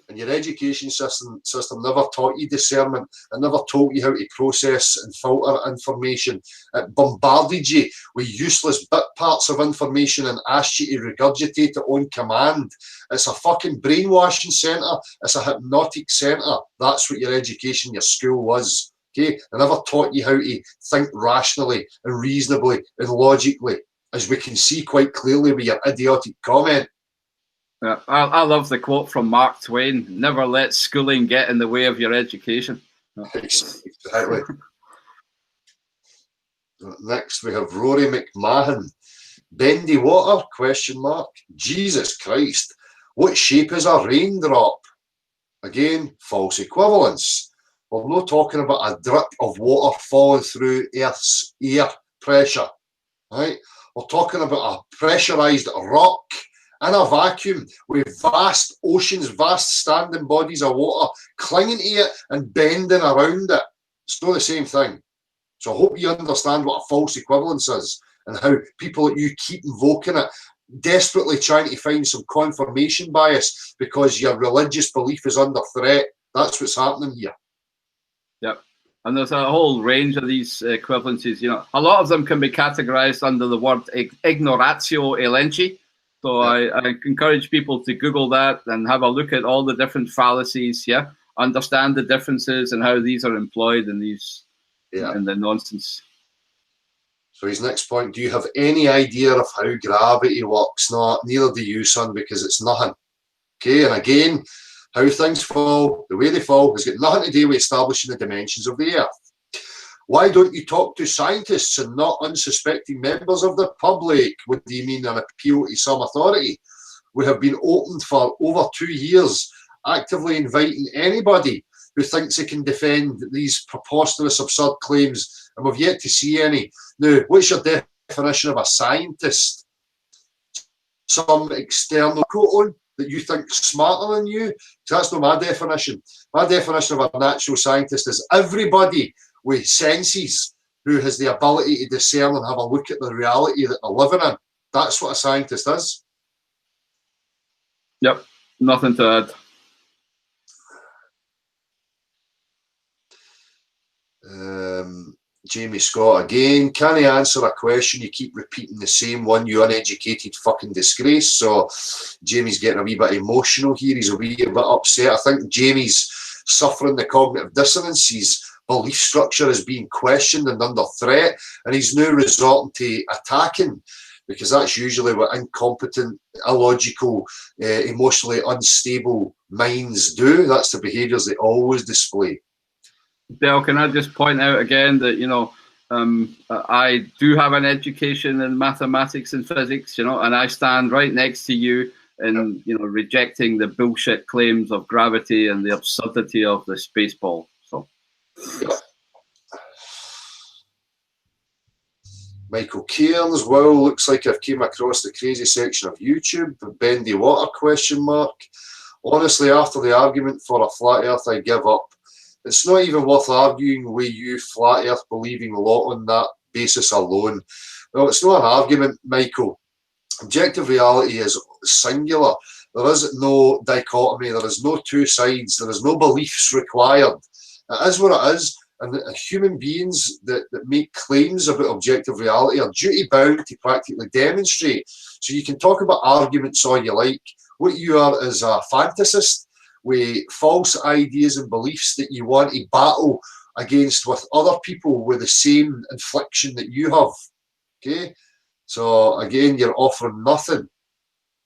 And your education system never taught you discernment. It never taught you how to process and filter information. It bombarded you with useless bit parts of information and asked you to regurgitate it on command. It's a fucking brainwashing centre. It's a hypnotic centre. That's what your education, your school was. Okay? They never taught you how to think rationally and reasonably and logically, as we can see quite clearly with your idiotic comment. Yeah, I love the quote from Mark Twain: "Never let schooling get in the way of your education." Exactly. Next, we have Rory McMahon. Bendy water? ? Jesus Christ. What shape is a raindrop? Again, false equivalence. We're not talking about a drip of water falling through Earth's air pressure. Right? We're talking about a pressurized rock in a vacuum with vast oceans, vast standing bodies of water clinging to it and bending around it. It's not the same thing. So I hope you understand what a false equivalence is and how people like you keep invoking it, desperately trying to find some confirmation bias because your religious belief is under threat. That's what's happening here. Yep. And there's a whole range of these equivalencies. You know, a lot of them can be categorized under the word ignoratio elenchi. So I encourage people to Google that and have a look at all the different fallacies. Yeah, understand the differences and how these are employed in these in the nonsense. So his next point: do you have any idea of how gravity works? No, neither do you, son, because it's nothing. Okay, and again, how things fall, the way they fall, has got nothing to do with establishing the dimensions of the Earth. Why don't you talk to scientists and not unsuspecting members of the public? What do you mean, an appeal to some authority? We have been opened for over 2 years, actively inviting anybody who thinks they can defend these preposterous, absurd claims, and we've yet to see any. Now, what's your definition of a scientist? Some external quote that you think smarter than you? So that's not my definition. My definition of a natural scientist is everybody with senses who has the ability to discern and have a look at the reality that they're living in. That's what a scientist is. Yep, nothing to add. Jamie Scott again. Can he answer a question? You keep repeating the same one, you uneducated fucking disgrace. So Jamie's getting a wee bit emotional here. He's a wee bit upset. I think Jamie's suffering the cognitive dissonance. His belief structure is being questioned and under threat, and he's now resorting to attacking, because that's usually what incompetent, illogical, emotionally unstable minds do. That's the behaviours they always display. Dale, can I just point out again that, you know, I do have an education in mathematics and physics, you know, and I stand right next to you in, you know, rejecting the bullshit claims of gravity and the absurdity of the space ball. So, Michael Cairns, well, looks like I've came across the crazy section of YouTube. Bendy water question mark. Honestly, after the argument for a flat earth, I give up. It's not even worth arguing with you, flat earth believing lot on that basis alone. Well, it's not an argument, Michael. Objective reality is singular. There is no dichotomy. There is no two sides. There is no beliefs required. It is what it is. And human beings that make claims about objective reality are duty bound to practically demonstrate. So you can talk about arguments all you like. What you are is a fantasist with false ideas and beliefs that you want to battle against with other people with the same infliction that you have. Okay? So again, you're offering nothing.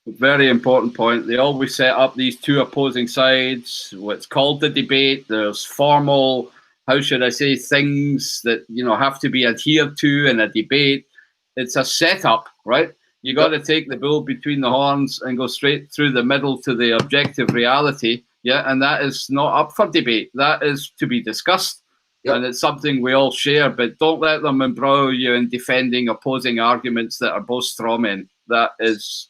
Very important point. They always set up these two opposing sides, what's called the debate. There's formal, how should I say, things that, you know, have to be adhered to in a debate. It's a setup, right? You got to take the bull between the horns and go straight through the middle to the objective reality. Yeah, and that is not up for debate. That is to be discussed. Yep. And it's something we all share, but don't let them embroil you in defending opposing arguments that are both straw men. That is,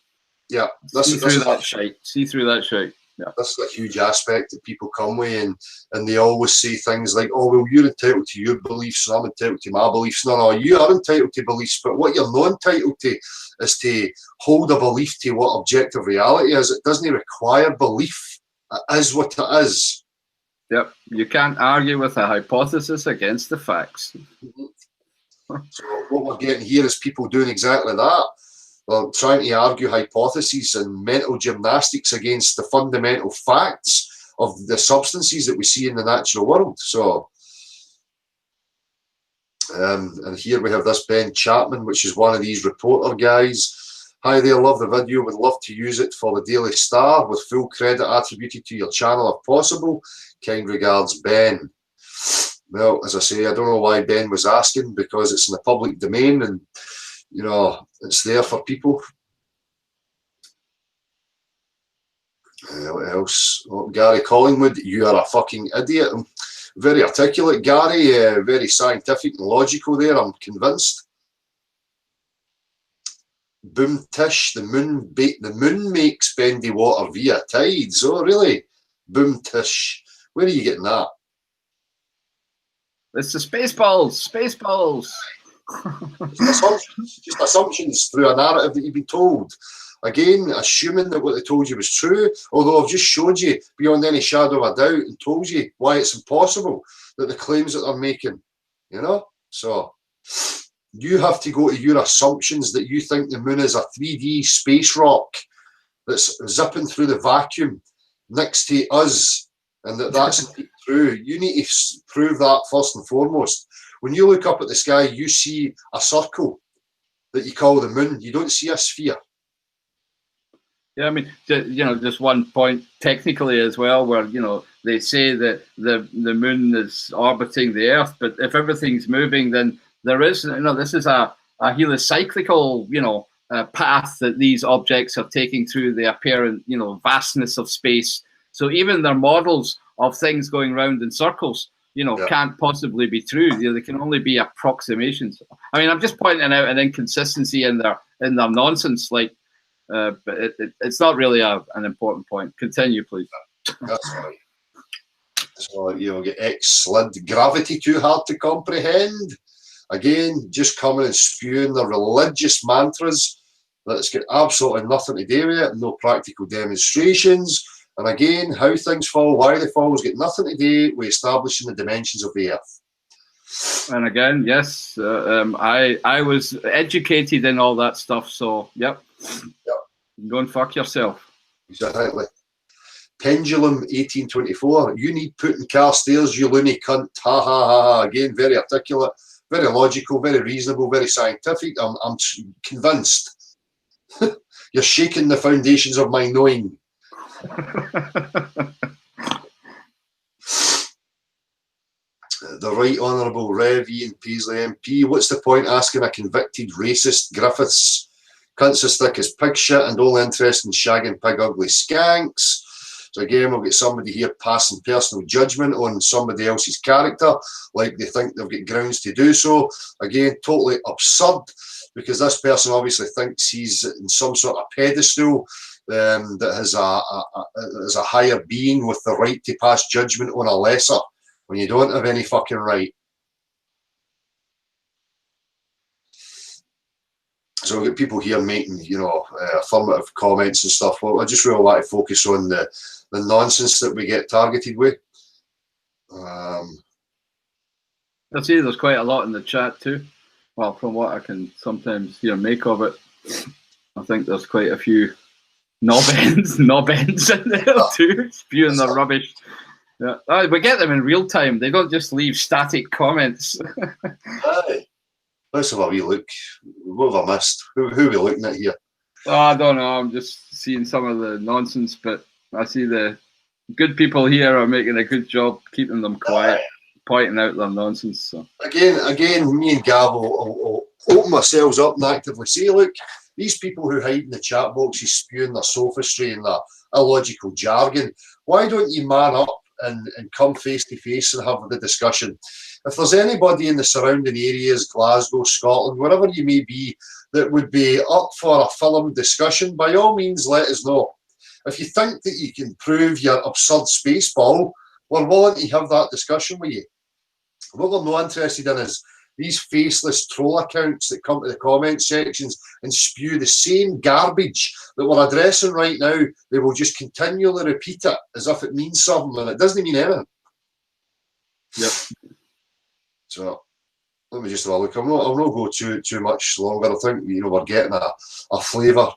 see through that shite. Yeah. That's a huge aspect that people come with, and they always say things like, oh, well, you're entitled to your beliefs, and I'm entitled to my beliefs. No, you are entitled to beliefs, but what you're not entitled to is to hold a belief to what objective reality is. It doesn't require belief. It is what it is. Yep, you can't argue with a hypothesis against the facts. So what we're getting here is people doing exactly that. Well, trying to argue hypotheses and mental gymnastics against the fundamental facts of the substances that we see in the natural world. So, and here we have this Ben Chapman, which is one of these reporter guys. Hi there, love the video, would love to use it for the Daily Star with full credit attributed to your channel if possible. Kind regards, Ben. Well, as I say, I don't know why Ben was asking, because it's in the public domain and, you know, it's there for people. What else? Oh, Gary Collingwood, you are a fucking idiot. Very articulate, Gary, very scientific and logical there, I'm convinced. Boom tish, the moon makes bendy water via tides. Oh, really? Boom tish. Where are you getting that? It's the Spaceballs. Just assumptions through a narrative that you've been told. Again, assuming that what they told you was true, although I've just showed you beyond any shadow of a doubt and told you why it's impossible that the claims that they're making, you know? So you have to go to your assumptions that you think the moon is a 3D space rock that's zipping through the vacuum next to us, and that's not true. You need to prove that first and foremost. When you look up at the sky, you see a circle that you call the moon. You don't see a sphere. Yeah, I mean, you know, just one point technically as well, where, you know, they say that the moon is orbiting the Earth, but if everything's moving, then there is, you know, this is a heliocyclical, you know, path that these objects are taking through the apparent, you know, vastness of space. So even their models of things going round in circles, you know, can't possibly be true. You know, they can only be approximations. I mean, I'm just pointing out an inconsistency in their nonsense, like. But it's not really an important point. Continue, please. That's right. So, you know, get X-slid gravity too hard to comprehend. Again, just coming and spewing the religious mantras that's got absolutely nothing to do with it, no practical demonstrations. And again, how things fall, why they fall, has got nothing to do with establishing the dimensions of the Earth. And again, yes, I was educated in all that stuff, so yep. Go and fuck yourself. Exactly. Pendulum 1824. You need putting car stairs, you loony cunt. Ha ha ha ha. Again, very articulate, very logical, very reasonable, very scientific. I'm convinced. You're shaking the foundations of my knowing. The Right Honourable Rev Ian Peasley MP. What's the point asking a convicted racist Griffiths? Cunts as thick as pig shit and all interest in shagging pig ugly skanks. So again, we'll get somebody here passing personal judgment on somebody else's character, like they think they've got grounds to do so. Again, totally absurd, because this person obviously thinks he's in some sort of pedestal that has a higher being with the right to pass judgment on a lesser, when you don't have any fucking right. So we've got people here making, you know, affirmative comments and stuff. Well, I just really want to focus on the nonsense that we get targeted with. I see there's quite a lot in the chat too. Well, from what I can sometimes, you know, make of it, I think there's quite a few knob ends in there too, spewing their rubbish. Yeah, we get them in real time. They don't just leave static comments. Aye. Let's have a wee look. What have I missed? Who are we looking at here? Oh, I don't know. I'm just seeing some of the nonsense, but I see the good people here are making a good job keeping them quiet, pointing out their nonsense. So again, me and Gav will open ourselves up and actively say, look, these people who hide in the chat boxes spewing their sophistry and their illogical jargon, why don't you man up and come face to face and have the discussion? If there's anybody in the surrounding areas, Glasgow, Scotland, wherever you may be, that would be up for a film discussion, by all means, let us know. If you think that you can prove your absurd space ball, we're willing to have that discussion with you. What we're not interested in is these faceless troll accounts that come to the comment sections and spew the same garbage that we're addressing right now. They will just continually repeat it as if it means something, and it doesn't mean anything. Yep. So let me just have a look. I'll not go too much longer. I think, you know, we're getting a flavour.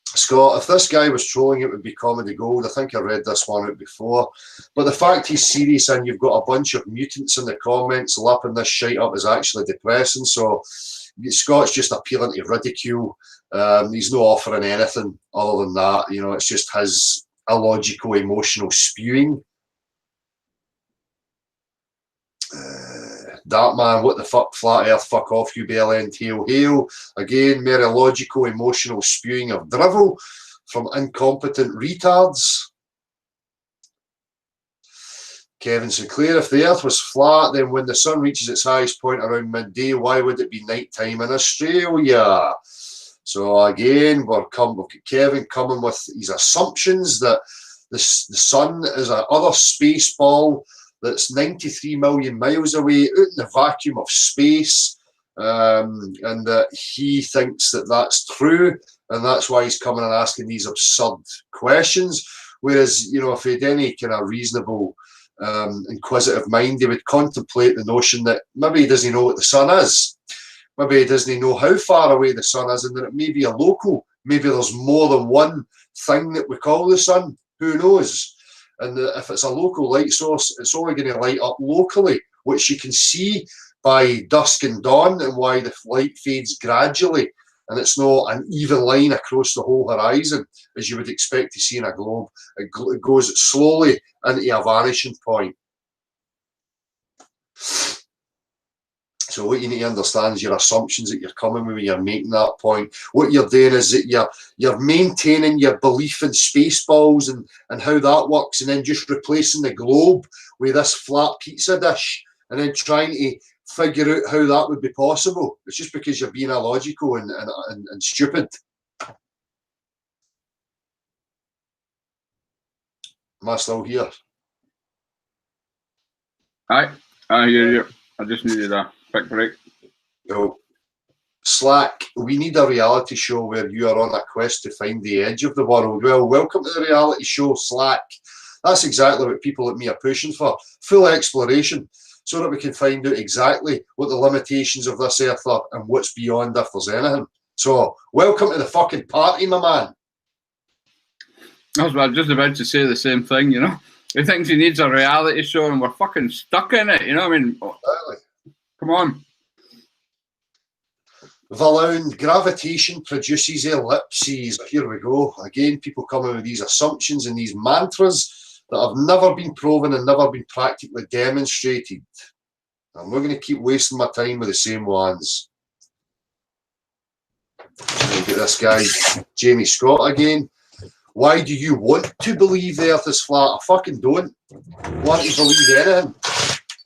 Scott, if this guy was trolling, it would be comedy gold. I think I read this one out before. But the fact he's serious and you've got a bunch of mutants in the comments lapping this shite up is actually depressing. So Scott's just appealing to ridicule. He's not offering anything other than that. You know, it's just his illogical, emotional spewing. That man, what the fuck, flat earth, fuck off, you BLN, tail, hail. Again, mere illogical, emotional spewing of drivel from incompetent retards. Kevin Sinclair, if the Earth was flat, then when the sun reaches its highest point around midday, why would it be night time in Australia? So again, we've got Kevin coming with his assumptions that the sun is another space ball that's 93 million miles away out in the vacuum of space, and that he thinks that that's true, and that's why he's coming and asking these absurd questions. Whereas, you know, if he had any kind of reasonable, inquisitive mind, he would contemplate the notion that maybe he doesn't know what the sun is. Maybe he doesn't know how far away the sun is, and that it may be a local. Maybe there's more than one thing that we call the sun. Who knows? And if it's a local light source, it's only going to light up locally, which you can see by dusk and dawn, and why the light fades gradually. And it's not an even line across the whole horizon, as you would expect to see in a globe. It goes slowly into a vanishing point. So what you need to understand is your assumptions that you're coming with when you're making that point. What you're doing is that you're maintaining your belief in spaceballs and how that works, and then just replacing the globe with this flat pizza dish, and then trying to figure out how that would be possible. It's just because you're being illogical and stupid. Am I still here? Hi, I hear you. I just needed a quick break. No. Slack, we need a reality show where you are on a quest to find the edge of the world. Well, welcome to the reality show, Slack. That's exactly what people like me are pushing for. Full exploration, so that we can find out exactly what the limitations of this earth are and what's beyond, if there's anything. So, welcome to the fucking party, my man. I was just about to say the same thing, you know. He thinks he needs a reality show and we're fucking stuck in it, you know what I mean? Exactly. Come on. Valound, gravitation produces ellipses. Here we go. Again, people coming with these assumptions and these mantras that have never been proven and never been practically demonstrated. I'm not going to keep wasting my time with the same ones. Look at this guy, Jamie Scott again. Why do you want to believe the earth is flat? I fucking don't want to believe anything.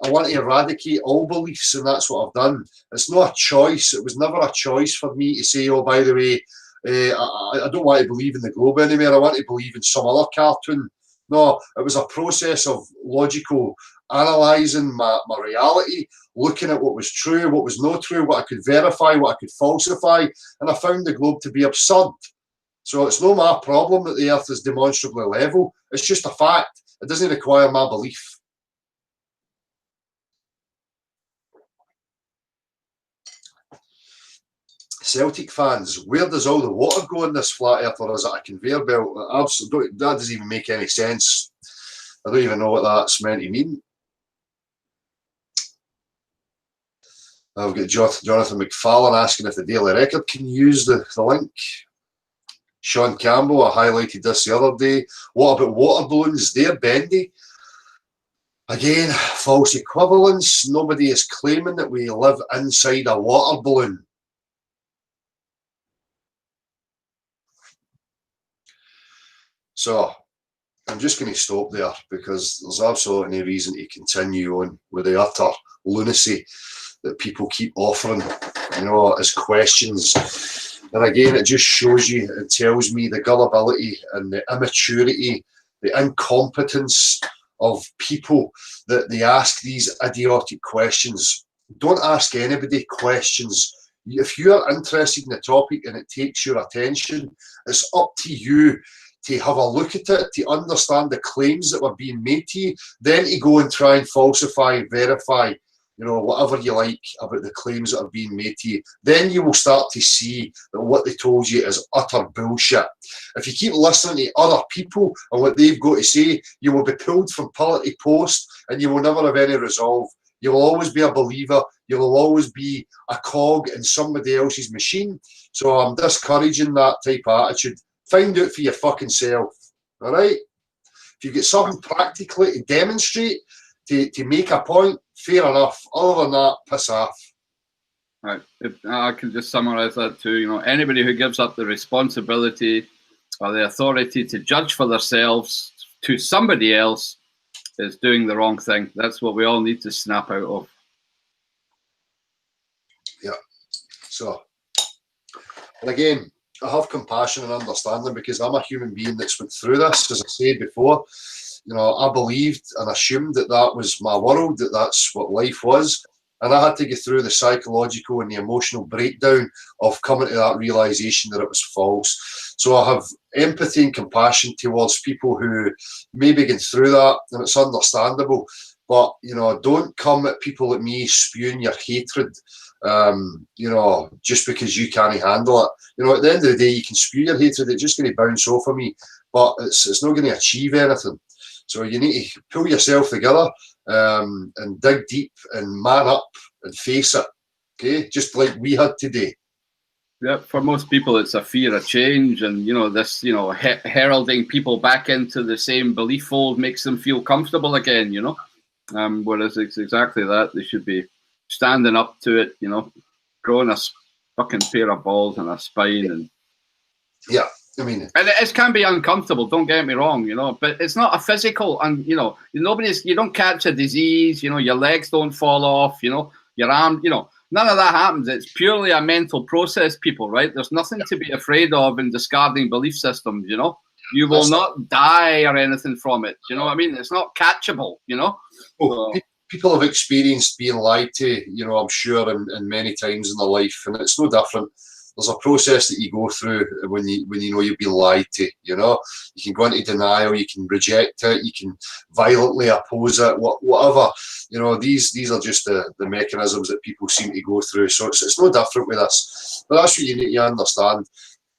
I want to eradicate all beliefs, and that's what I've done. It's not a choice. It was never a choice for me to say, oh, by the way, I don't want to believe in the globe anymore. I want to believe in some other cartoon. No, it was a process of logical analysing my reality, looking at what was true, what was not true, what I could verify, what I could falsify, and I found the globe to be absurd. So it's not my problem that the earth is demonstrably level. It's just a fact. It doesn't require my belief. Celtic fans, where does all the water go in this flat earth, or is it a conveyor belt? Absolutely, that doesn't even make any sense. I don't even know what that's meant to mean. I've got Jonathan McFarlane asking if the Daily Record can use the link. Sean Campbell, I highlighted this the other day. What about water balloons? They're bendy. Again, false equivalence. Nobody is claiming that we live inside a water balloon. So, I'm just going to stop there because there's absolutely no reason to continue on with the utter lunacy that people keep offering, you know, as questions. And again, it just shows you, it tells me the gullibility and the immaturity, the incompetence of people that they ask these idiotic questions. Don't ask anybody questions. If you are interested in the topic and it takes your attention, it's up to you to have a look at it, to understand the claims that were being made to you, then to go and try and falsify, verify, you know, whatever you like about the claims that are being made to you. Then you will start to see that what they told you is utter bullshit. If you keep listening to other people and what they've got to say, you will be pulled from pillar to post and you will never have any resolve. You will always be a believer. You will always be a cog in somebody else's machine. So I'm discouraging that type of attitude. Find out for your fucking self, all right? If you get something practically to demonstrate, to make a point, fair enough. Other than that, piss off. Right. I can just summarise that too. You know, anybody who gives up the responsibility or the authority to judge for themselves to somebody else is doing the wrong thing. That's what we all need to snap out of. Yeah. So, and again, I have compassion and understanding because I'm a human being that's went through this. As I said before, you know, I believed and assumed that that was my world, that that's what life was. And I had to get through the psychological and the emotional breakdown of coming to that realization that it was false. So I have empathy and compassion towards people who may be going through that, and it's understandable. But, you know, don't come at people like me spewing your hatred, you know, just because you can't handle it. You know, at the end of the day, you can spew your hatred, it's just going to bounce off of me, but it's not going to achieve anything. So you need to pull yourself together and dig deep and man up and face it, okay? Just like we had today. Yeah, for most people, it's a fear of change, and you know this, you know, heralding people back into the same belief fold makes them feel comfortable again. You know, whereas it's exactly that. They should be standing up to it. You know, growing a fucking pair of balls and a spine, and yeah. I mean, and it can be uncomfortable. Don't get me wrong, you know, but it's not a physical. And you know, you don't catch a disease. You know, your legs don't fall off. You know, your arm. You know, none of that happens. It's purely a mental process, people. Right? There's nothing to be afraid of in discarding belief systems. You know, you will not die or anything from it. You know what I mean? It's not catchable. You know. Oh, people have experienced being lied to. You know, I'm sure, and many times in their life, and it's no different. There's a process that you go through when you know you've been lied to. You know, you can go into denial, you can reject it, you can violently oppose it, whatever. You know, these are just the mechanisms that people seem to go through. So it's no different with us. But that's what you need to understand.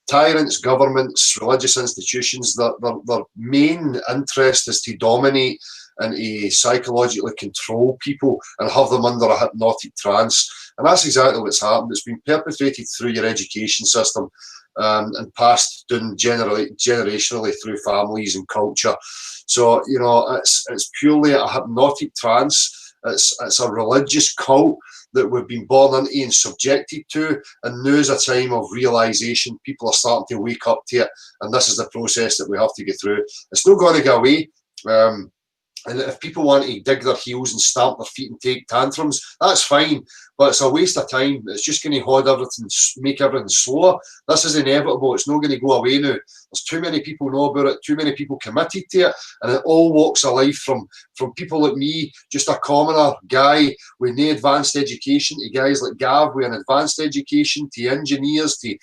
Tyrants, governments, religious institutions, their main interest is to dominate and to psychologically control people and have them under a hypnotic trance. And that's exactly what's happened. It's been perpetrated through your education system and passed down generationally through families and culture. So, you know, it's purely a hypnotic trance. It's a religious cult that we've been born into and subjected to, and now is a time of realization. People are starting to wake up to it, and this is the process that we have to get through. It's not going to go away. And if people want to dig their heels and stamp their feet and take tantrums, that's fine, but it's a waste of time. It's just going to hold everything, make everything slower. This is inevitable. It's not going to go away now. There's too many people know about it, too many people committed to it, and it all walks of life, from people like me, just a commoner guy with no advanced education, to guys like Gav with an advanced education, to engineers, to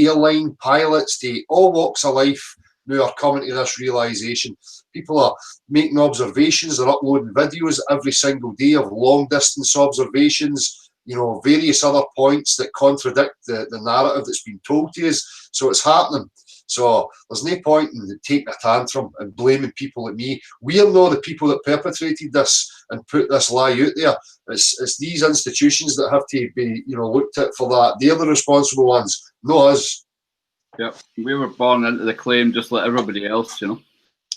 airline pilots, to all walks of life now are coming to this realization. People are making observations, they're uploading videos every single day of long distance observations, you know, various other points that contradict the narrative that's been told to us. So it's happening. So there's no point in taking a tantrum and blaming people like me. We are not the people that perpetrated this and put this lie out there. It's these institutions that have to be, you know, looked at for that. They're the responsible ones, not us. Yep, we were born into the claim just like everybody else, you know.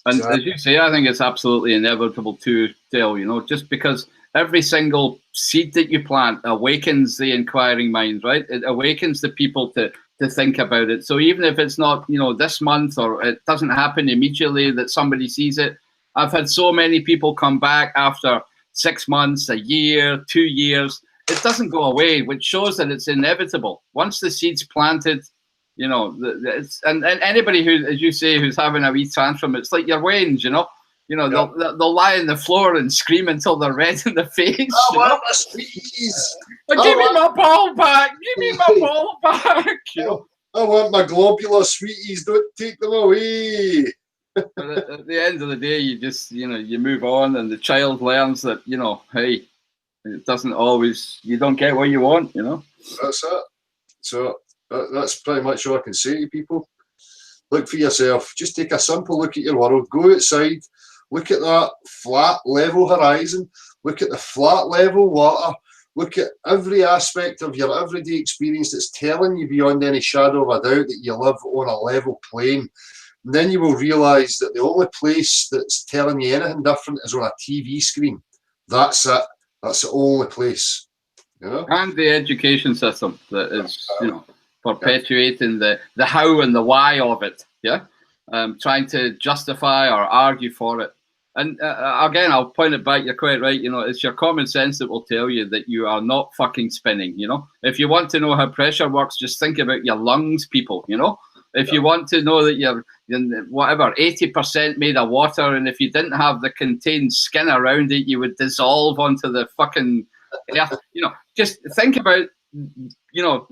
And as you say, I think it's absolutely inevitable to tell, you know, just because every single seed that you plant awakens the inquiring mind, right? It awakens the people to think about it. So even if it's not, you know, this month, or it doesn't happen immediately that somebody sees it, I've had so many people come back after 6 months, a year, 2 years. It doesn't go away, which shows that it's inevitable. Once the seed's planted, you know, and anybody who, as you say, who's having a wee tantrum, it's like your wains, you know. You know, they'll lie on the floor and scream until they're red in the face. I want my sweeties. Give me my ball back. Give me my ball back. You know? I want my globular sweeties. Don't take them away. But at the end of the day, you just, you know, you move on, and the child learns that, you know, hey, it doesn't always, you don't get what you want, you know. That's it. So that's pretty much all I can say to people. Look for yourself. Just take a simple look at your world. Go outside. Look at that flat, level horizon. Look at the flat, level water. Look at every aspect of your everyday experience that's telling you beyond any shadow of a doubt that you live on a level plane. And then you will realise that the only place that's telling you anything different is on a TV screen. That's it. That's the only place. You know? And the education system that is, you know, perpetuating the how and the why of it. Yeah. Trying to justify or argue for it. And again, I'll point it back. You're quite right. You know, it's your common sense that will tell you that you are not fucking spinning. You know, if you want to know how pressure works, just think about your lungs, people. You know, if you want to know that you're whatever 80% made of water, and if you didn't have the contained skin around it, you would dissolve onto the fucking earth. You know, just think about. You know,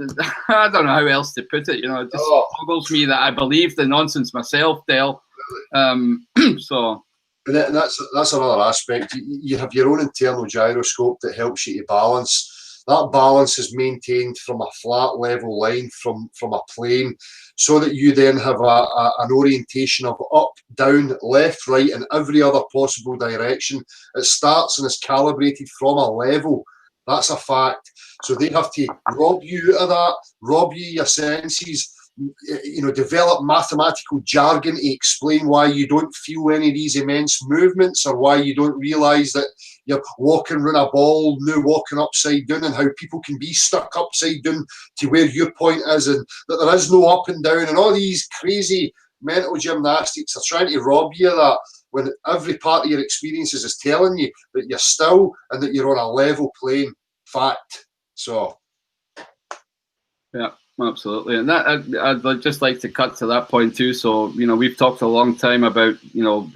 I don't know how else to put it. You know, it just boggles me that I believe the nonsense myself, Del. So. But that's another aspect. You have your own internal gyroscope that helps you to balance. That balance is maintained from a flat level line from a plane, so that you then have an orientation of up, down, left, right, and every other possible direction. It starts and is calibrated from a level. That's a fact. So they have to rob you of that, rob you your senses, you know, develop mathematical jargon to explain why you don't feel any of these immense movements, or why you don't realise that you're walking around a ball, now walking upside down, and how people can be stuck upside down to where your point is, and that there is no up and down, and all these crazy mental gymnastics are trying to rob you of that, when every part of your experiences is telling you that you're still and that you're on a level plane. Fact. So. Yeah. Absolutely, and that I'd just like to cut to that point too. So, you know, we've talked a long time about, you know,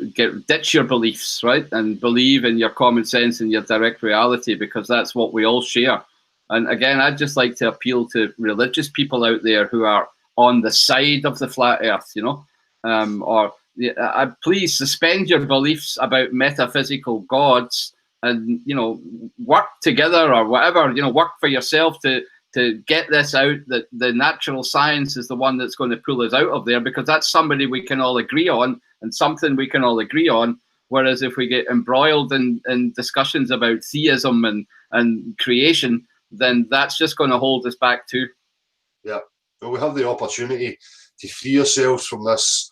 ditch your beliefs, right, and believe in your common sense and your direct reality, because that's what we all share. And again, I'd just like to appeal to religious people out there who are on the side of the flat Earth, you know, please suspend your beliefs about metaphysical gods, and, you know, work together or whatever, you know, work for yourself to get this out, that the natural science is the one that's going to pull us out of there, because that's somebody we can all agree on and something we can all agree on. Whereas if we get embroiled in discussions about theism and creation, then that's just going to hold us back too. Yeah, well, we have the opportunity to free ourselves from this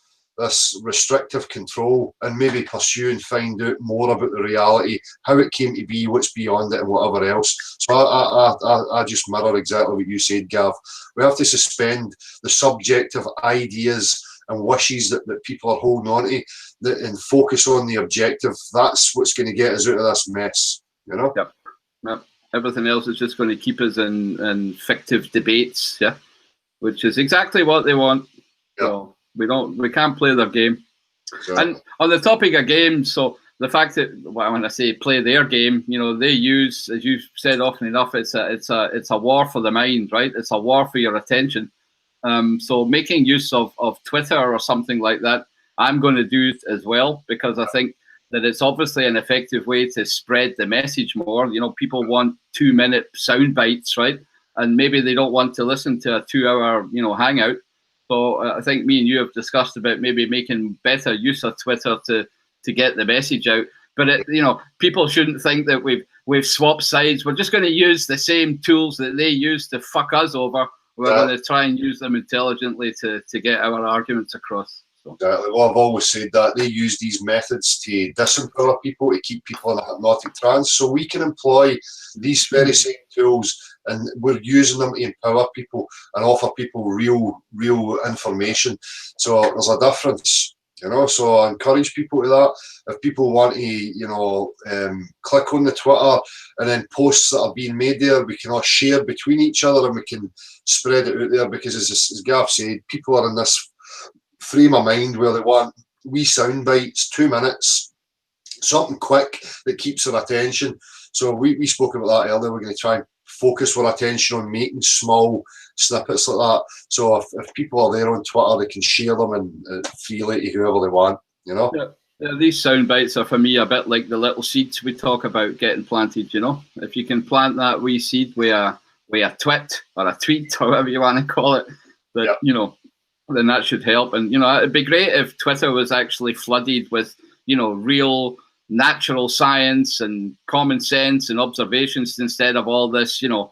restrictive control and maybe pursue and find out more about the reality, how it came to be, what's beyond it, and whatever else. So I just mirror exactly what you said, Gav. We have to suspend the subjective ideas and wishes that people are holding on to, and focus on the objective. That's what's going to get us out of this mess, you know? Yep. Everything else is just going to keep us in fictive debates, yeah, which is exactly what they want. Yep. So we can't play their game. Sure. And on the topic of games, so the fact that, when I say play their game, you know, they use, as you've said often enough, it's a war for the mind, right? It's a war for your attention. So making use of Twitter or something like that, I'm going to do it as well, because I think that it's obviously an effective way to spread the message more. You know, people want 2-minute sound bites, right? And maybe they don't want to listen to a 2-hour, you know, hangout. So I think me and you have discussed about maybe making better use of Twitter to get the message out. But you know, people shouldn't think that we've swapped sides. We're just going to use the same tools that they use to fuck us over. We're going to try and use them intelligently to get our arguments across. So. Exactly. Well, I've always said that they use these methods to disempower people, to keep people in a hypnotic trance. So we can employ these very same tools, and we're using them to empower people and offer people real information. So there's a difference, you know. So I encourage people to that. If people want to, you know, click on the Twitter and then posts that are being made there, we can all share between each other and we can spread it out there, because as Gav said, people are in this frame of mind where they want wee sound bites, 2 minutes, something quick that keeps their attention. So we spoke about that earlier. We're going to try and focus our attention on making small snippets like that. So if people are there on Twitter, they can share them and freely to whoever they want, you know? Yeah, these sound bites are for me a bit like the little seeds we talk about getting planted, you know? If you can plant that wee seed with a twit or a tweet or whatever you want to call it, that, you know, then that should help. And, you know, it'd be great if Twitter was actually flooded with, you know, real natural science and common sense and observations, instead of all this, you know,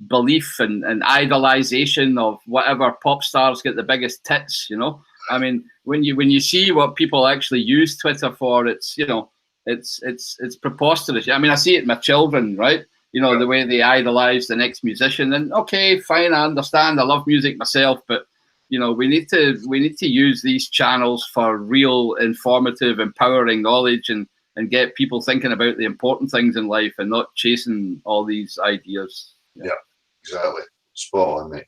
belief and idolization of whatever pop stars get the biggest tits, you know. I mean, when you see what people actually use Twitter for, it's, you know, it's preposterous. I mean, I see it in my children, right? You know, the way they idolize the next musician. And okay, fine, I understand. I love music myself, but you know, we need to use these channels for real, informative, empowering knowledge, and get people thinking about the important things in life and not chasing all these ideas. Yeah, exactly. Spot on, mate.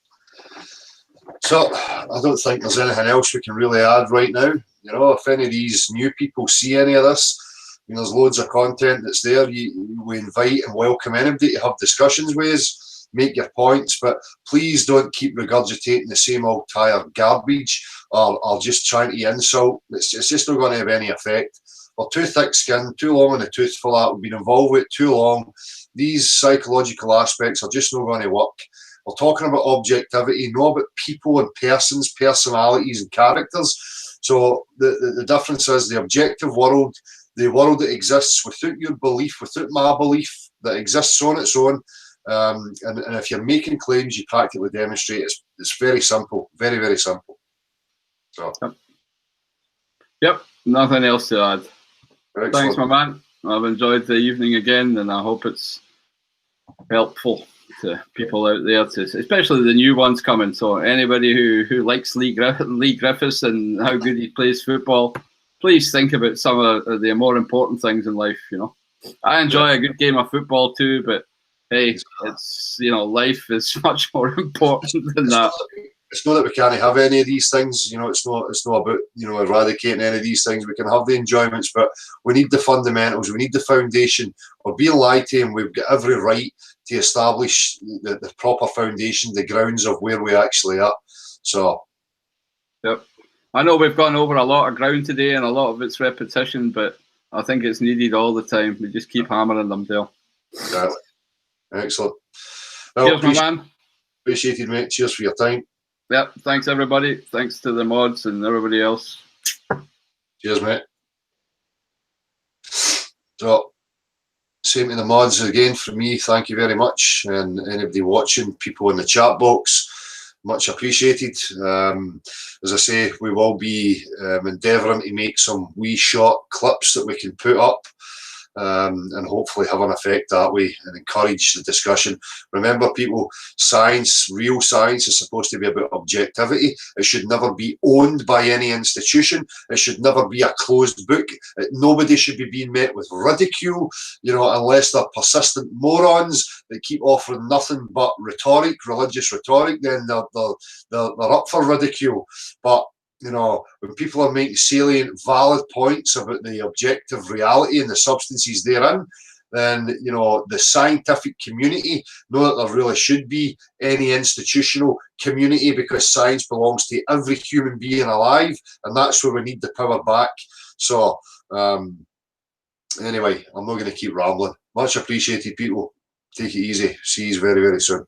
So I don't think there's anything else we can really add right now. You know, if any of these new people see any of this, I mean, there's loads of content that's there. We invite and welcome anybody to have discussions with us, make your points, but please don't keep regurgitating the same old tired garbage or just trying to insult. It's just not going to have any effect. We're too thick-skinned, too long in the tooth for that. We've been involved with it too long. These psychological aspects are just not going to work. We're talking about objectivity, not about people and persons, personalities and characters. So the difference is the objective world, the world that exists without your belief, without my belief, that exists on its own. And if you're making claims, you practically demonstrate it's very simple, very, very simple. So. Yep, nothing else to add. Excellent. Thanks, my man. I've enjoyed the evening again, and I hope it's helpful to people out there, especially the new ones coming. So anybody who likes Leigh Griffiths and how good he plays football, please think about some of the more important things in life. You know, I enjoy a good game of football too, but hey, it's, you know, life is much more important than that. It's not that we can't have any of these things, you know. It's not about, you know, eradicating any of these things. We can have the enjoyments, but we need the fundamentals. We need the foundation. We're being lied to, and we've got every right to establish the proper foundation, the grounds of where we actually are. So, yep. I know we've gone over a lot of ground today, and a lot of it's repetition, but I think it's needed all the time. We just keep hammering them there. Exactly. Excellent. Well, cheers, my man. Appreciated, mate. Cheers for your time. Yep, thanks everybody. Thanks to the mods and everybody else. Cheers, mate. So, same to the mods again from me. Thank you very much. And anybody watching, people in the chat box, much appreciated. As I say, we will be endeavouring to make some wee short clips that we can put up. And hopefully have an effect that way and encourage the discussion. Remember, people, science, real science, is supposed to be about objectivity. It should never be owned by any institution. It should never be a closed book. Nobody should be being met with ridicule, you know, unless they're persistent morons that keep offering nothing but rhetoric, religious rhetoric. Then they're up for ridicule. But you know, when people are making salient, valid points about the objective reality and the substances therein, then, you know, the scientific community know that there really should be any institutional community, because science belongs to every human being alive, and that's where we need the power back. So, anyway, I'm not going to keep rambling. Much appreciated, people. Take it easy. See you very, very soon.